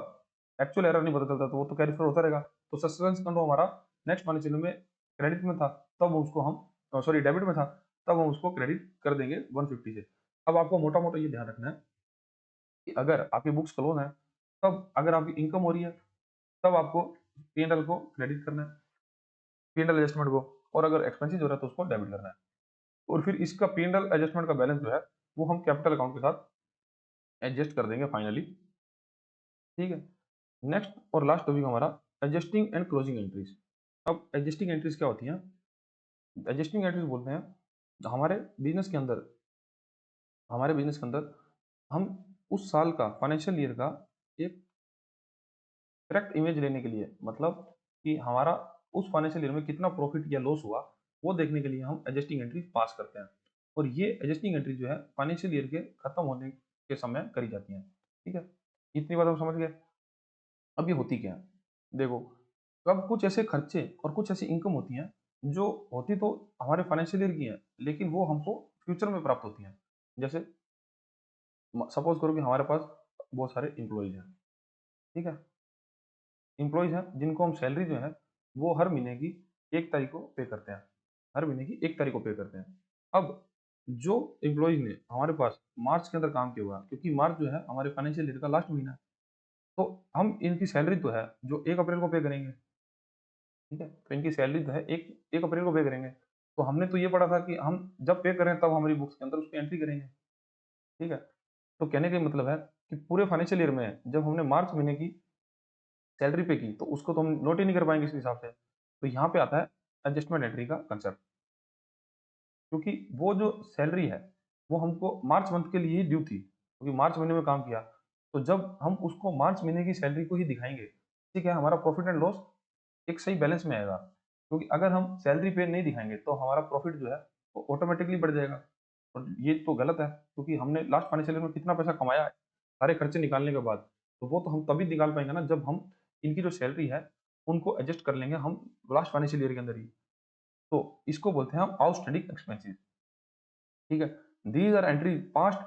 एक्चुअल एरर नहीं पता चलता तो वो तो कैरी फॉरवर्ड होता रहेगा। तो सस्पेंस अकाउंट हमारा नेक्स्ट फाइनेंशियल में क्रेडिट में था, तब उसको हम सॉरी डेबिट में था, तब हम उसको क्रेडिट कर देंगे 150 से। अब आपको मोटा मोटा ये ध्यान रखना है कि अगर आपकी बुक्स क्लोज है, तब अगर आपकी इनकम हो रही है तब आपको P&L को क्रेडिट करना है, P&L एडजस्टमेंट को, और अगर एक्सपेंसिस हो रहा है तो उसको डेबिट करना है। और फिर इसका P&L एडजस्टमेंट का बैलेंस जो है वो हम कैपिटल अकाउंट के साथ एडजस्ट कर देंगे फाइनली। ठीक है, नेक्स्ट और लास्ट टॉपिक हमारा एडजस्टिंग एंड क्लोजिंग एंट्रीज। अब एडजस्टिंग एंट्रीज क्या होती हैं? एडजस्टिंग एंट्रीज बोलते हैं हमारे बिजनेस के अंदर हम उस साल का फाइनेंशियल ईयर का एक करेक्ट इमेज लेने के लिए, मतलब कि हमारा उस फाइनेंशियल ईयर में कितना प्रॉफिट या लॉस हुआ वो देखने के लिए हम एडजस्टिंग एंट्री पास करते हैं। और ये एडजस्टिंग एंट्री जो है फाइनेंशियल ईयर के खत्म होने के समय करी जाती हैं। ठीक है, इतनी बात हम समझ गए। अब ये होती क्या है, देखो, अब कुछ ऐसे खर्चे और कुछ ऐसी इनकम होती हैं जो होती तो हमारे फाइनेंशियल ईयर की हैं, लेकिन वो हमको फ्यूचर में प्राप्त होती हैं। जैसे सपोज करो कि हमारे पास बहुत सारे इम्प्लॉयज हैं। ठीक है, इम्प्लॉयज हैं जिनको हम सैलरी जो है वो हर महीने की 1 तारीख को पे करते हैं, हर महीने की 1 तारीख को पे करते हैं। अब जो इम्प्लॉयज ने हमारे पास मार्च के अंदर काम किया हुआ, क्योंकि मार्च जो है हमारे फाइनेंशियल ईयर का लास्ट महीना है, तो हम इनकी सैलरी तो है जो 1 अप्रैल को पे करेंगे। ठीक है, तो इनकी सैलरी जो है एक 1 अप्रैल को पे करेंगे। तो हमने तो ये पढ़ा था कि हम जब पे करें तब हमारी बुक्स के अंदर उसकी एंट्री करेंगे। ठीक है, तो कहने का मतलब है कि पूरे फाइनेंशियल ईयर में जब हमने मार्च महीने की सैलरी पे की तो उसको तो हम नोट ही नहीं कर पाएंगे इस हिसाब से। तो यहाँ पे आता है एडजस्टमेंट एंट्री का कंसेप्ट, क्योंकि वो जो सैलरी है वो हमको मार्च मंथ के लिए ही ड्यू थी, क्योंकि मार्च महीने में काम किया। तो जब हम उसको मार्च महीने की सैलरी को ही दिखाएंगे, ठीक है, हमारा प्रॉफिट एंड लॉस एक सही बैलेंस में आएगा। क्योंकि अगर हम सैलरी पे नहीं दिखाएंगे तो हमारा प्रॉफिट जो है वो ऑटोमेटिकली बढ़ जाएगा, और ये तो गलत है, क्योंकि हमने लास्ट फाइनेंशियल ईयर में कितना पैसा कमाया है सारे खर्चे निकालने के बाद। तो वो तो हम तभी निकाल पाएंगे ना जब हम इनकी जो सैलरी है उनको एडजस्ट कर लेंगे हम लास्ट फाइनेंशियल ईयर के अंदर ही। तो इसको बोलते हैं हम आउटस्टैंडिंग एक्सपेंसेस। ठीक है, these are entry passed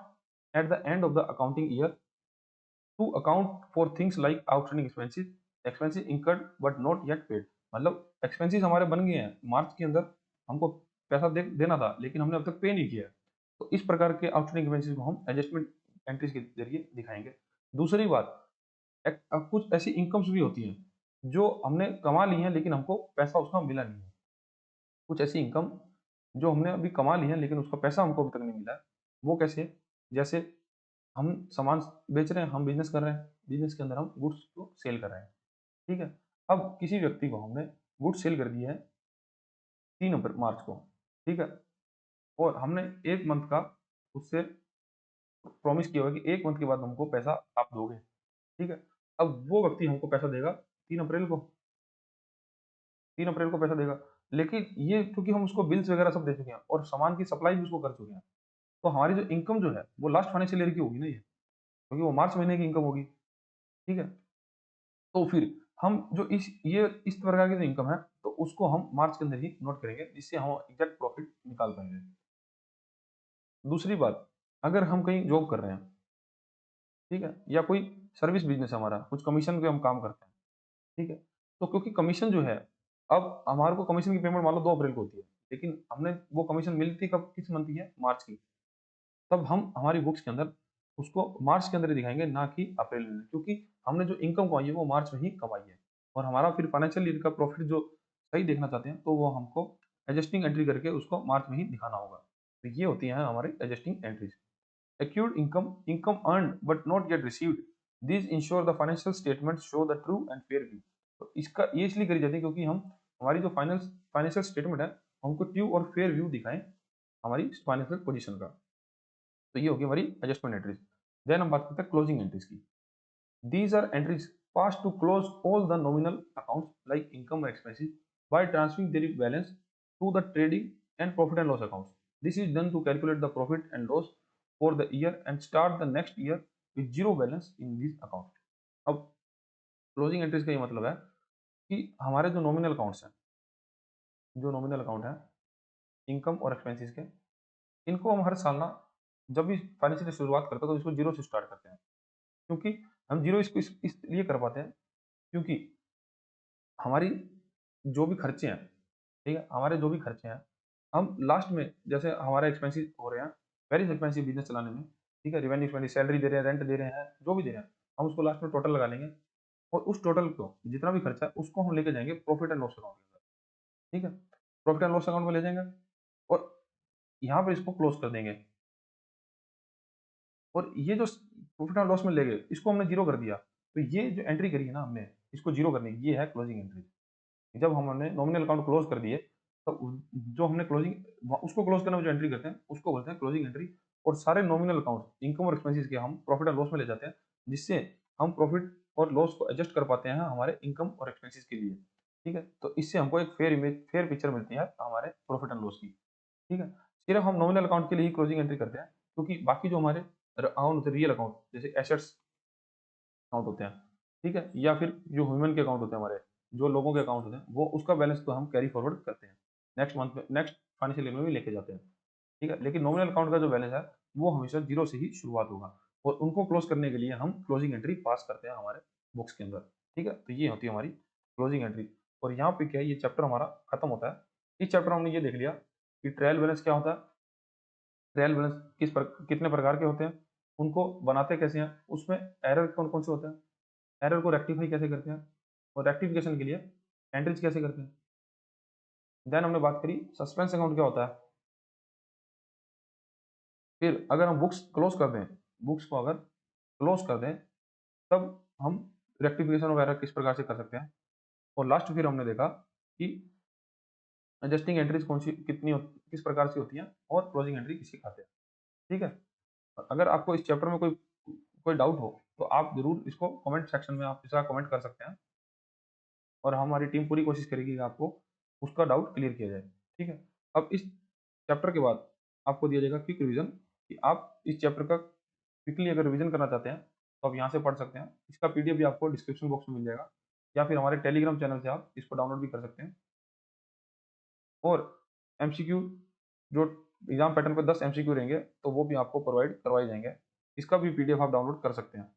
at the end of the accounting year to account for things like outstanding expenses, expenses incurred but not yet paid. मतलब एक्सपेंसेस हमारे बन गए हैं मार्च के अंदर, हमको पैसा देना था लेकिन हमने अब तक पे नहीं किया। तो इस प्रकार के आउटस्टैंडिंग एक्सपेंसेस को हम एडजस्टमेंट एंट्रीज के जरिए दिखाएंगे। दूसरी बात, कुछ ऐसी इनकम्स भी होती हैं जो हमने कमा ली हैं लेकिन हमको पैसा उसका मिला नहीं है। कुछ ऐसी इनकम जो हमने अभी कमा ली है लेकिन उसका पैसा हमको अभी तक नहीं मिला है। वो कैसे? जैसे हम सामान बेच रहे हैं, हम बिजनेस कर रहे हैं, बिजनेस के अंदर हम गुड्स को सेल कर रहे हैं, ठीक है। अब किसी व्यक्ति को हमने गुड्स सेल कर दिया है 3 मार्च को, ठीक है, और हमने 1 मंथ का उससे प्रॉमिस किया हुआ है कि 1 मंथ के बाद हमको पैसा आप दोगे, ठीक है। अब वो व्यक्ति हमको पैसा देगा 3 अप्रैल को, 3 अप्रैल को पैसा देगा, लेकिन ये क्योंकि हम उसको बिल्स वगैरह सब दे चुके हैं और सामान की सप्लाई भी उसको कर चुके हैं, तो हमारी जो इनकम जो है वो लास्ट फाइनेंशियल ईयर की होगी ना ये, क्योंकि वो मार्च महीने की इनकम होगी, ठीक है। तो फिर हम जो इस प्रकार की जो इनकम है तो उसको हम मार्च के अंदर ही नोट करेंगे, जिससे हम एग्जैक्ट प्रॉफिट निकाल पाएंगे। दूसरी बात, अगर हम कहीं जॉब कर रहे हैं, ठीक है, या कोई सर्विस बिजनेस है हमारा, कुछ कमीशन पे हम काम करते हैं, ठीक है, तो क्योंकि कमीशन जो है, अब हमारे को कमीशन की पेमेंट मान लो 2 अप्रैल को होती है, लेकिन हमने वो कमीशन मिली थी कब, किस मंथ की है, मार्च की, तब हम हमारी बुक्स के अंदर उसको मार्च के अंदर ही दिखाएंगे, ना कि अप्रैल में, क्योंकि हमने जो इनकम कमाई है वो मार्च में ही कमाई है, और हमारा फिर फाइनेंशियल ईयर का प्रॉफिट जो सही देखना चाहते हैं तो वो हमको एडजस्टिंग एंट्री करके उसको मार्च में ही दिखाना होगा। तो ये होती है हमारी adjusting entries. Accrued income, income earned but not yet received. These ensure the financial statements show the true and fair view. तो इसका ये इसलिए करी जाती है क्योंकि हम हमारी जो फाइनेंशियल स्टेटमेंट है हमको ट्रू और फेयर व्यू दिखाएं हमारी फाइनेंशियल पोजीशन का। तो ये होगी हमारी एडजस्टमेंट एंट्रीज। देन हम बात करते हैं क्लोजिंग एंट्रीज की। These are entries passed to close all the nominal accounts like income or expenses by transferring their balance to the trading and profit and loss accounts. This is done to calculate the profit and loss for the year and start the next year with zero balance in these accounts. अब closing entries का ये मतलब है कि हमारे जो nominal accounts हैं, जो नॉमिनल अकाउंट है इनकम और एक्सपेंसेस के, इनको हम हर साल ना जब भी फाइनेंशियल शुरुआत करते हैं तो इसको जीरो से स्टार्ट करते हैं। क्योंकि हम जीरो इसको इसलिए कर पाते हैं क्योंकि हमारी जो भी खर्चे हैं, ठीक है, हमारे जो भी खर्चे हैं हम लास्ट में, जैसे हमारे एक्सपेंसिस हो रहे हैं, वेरी एक्सपेंसिव बिजनेस चलाने में, ठीक है, रेवेन्यू एक्सपेंसिव, सैलरी दे रहे हैं, रेंट दे रहे हैं, जो भी दे रहे हैं, हम उसको लास्ट में टोटल लगा लेंगे और उस टोटल को जितना भी खर्चा है उसको हम लेके जाएंगे प्रॉफिट एंड लॉस अकाउंट में, ठीक है, प्रॉफिट एंड लॉस अकाउंट में ले जाएंगे और यहाँ पर इसको क्लोज कर देंगे। और ये जो प्रॉफिट एंड लॉस में ले गए इसको हमने जीरो कर दिया, तो ये जो एंट्री करी है ना हमने इसको जीरो करनी, ये है क्लोजिंग एंट्री। जब हमने नॉमिनल अकाउंट क्लोज कर दिए तो जो हमने क्लोजिंग उसको क्लोज करने में जो एंट्री करते हैं उसको बोलते हैं क्लोजिंग एंट्री। और सारे नॉमिनल अकाउंट इनकम और एक्सपेंसेस के हम प्रॉफिट एंड लॉस में ले जाते हैं, जिससे हम प्रॉफिट और लॉस को एडजस्ट कर पाते हैं हमारे इनकम और एक्सपेंसेस के लिए, ठीक है। तो इससे हमको एक फेयर पिक्चर मिलती है हमारे प्रॉफिट एंड लॉस की, ठीक है। सिर्फ हम नॉमिनल अकाउंट के लिए ही क्लोजिंग एंट्री करते हैं, क्योंकि बाकी जो हमारे अकाउंट होते हैं, रियल अकाउंट जैसे एसेट्स अकाउंट होते हैं, ठीक है, या फिर जो ह्यूमन के अकाउंट होते हैं हमारे, जो लोगों के अकाउंट होते हैं, वो उसका बैलेंस तो हम कैरी फॉरवर्ड करते हैं नेक्स्ट मंथ में, नेक्स्ट फाइनेंशियल ईयर में भी लेके जाते हैं, ठीक है। लेकिन नॉमिनल अकाउंट का जो बैलेंस है वो हमेशा जीरो से ही शुरुआत होगा, और उनको क्लोज करने के लिए हम क्लोजिंग एंट्री पास करते हैं हमारे बुक्स के अंदर, ठीक है। तो ये होती है हमारी क्लोजिंग एंट्री। और यहाँ पे क्या है, ये चैप्टर हमारा खत्म होता है। इस चैप्टर में हमने ये देख लिया कि ट्रायल बैलेंस क्या होता है, ट्रायल बैलेंस कितने प्रकार के होते हैं, उनको बनाते कैसे हैं, उसमें एरर कौन कौन से होते हैं, एरर को रेक्टिफाई कैसे करते हैं, और रेक्टिफिकेशन के लिए एंट्रीज कैसे करते हैं। देन हमने बात करी सस्पेंस अकाउंट क्या होता है। फिर अगर हम बुक्स क्लोज कर दें, बुक्स को अगर क्लोज कर दें तब हम रेक्टिफिकेशन वगैरह किस प्रकार से कर सकते हैं। और लास्ट फिर हमने देखा कि एडजस्टिंग एंट्रीज कौन सी किस प्रकार से होती हैं और क्लोजिंग एंट्री किसी खाते हैं, ठीक है। अगर आपको इस चैप्टर में कोई कोई डाउट हो तो आप जरूर इसको कमेंट सेक्शन में आप इसका कमेंट कर सकते हैं, और हमारी टीम पूरी कोशिश करेगी कि आपको उसका डाउट क्लियर किया जाए, ठीक है। अब इस चैप्टर के बाद आपको दिया जाएगा क्विक रिवीजन, कि आप इस चैप्टर का क्विकली अगर रिवीजन करना चाहते हैं तो आप यहाँ से पढ़ सकते हैं। इसका पीडीएफ भी आपको डिस्क्रिप्शन बॉक्स में मिल जाएगा, या फिर हमारे टेलीग्राम चैनल से आप इसको डाउनलोड भी कर सकते हैं। और एमसीक्यू जो एग्जाम पैटर्न पर 10 एमसीक्यू रहेंगे तो वो भी आपको प्रोवाइड करवाए जाएंगे, इसका भी पीडीएफ आप डाउनलोड कर सकते हैं।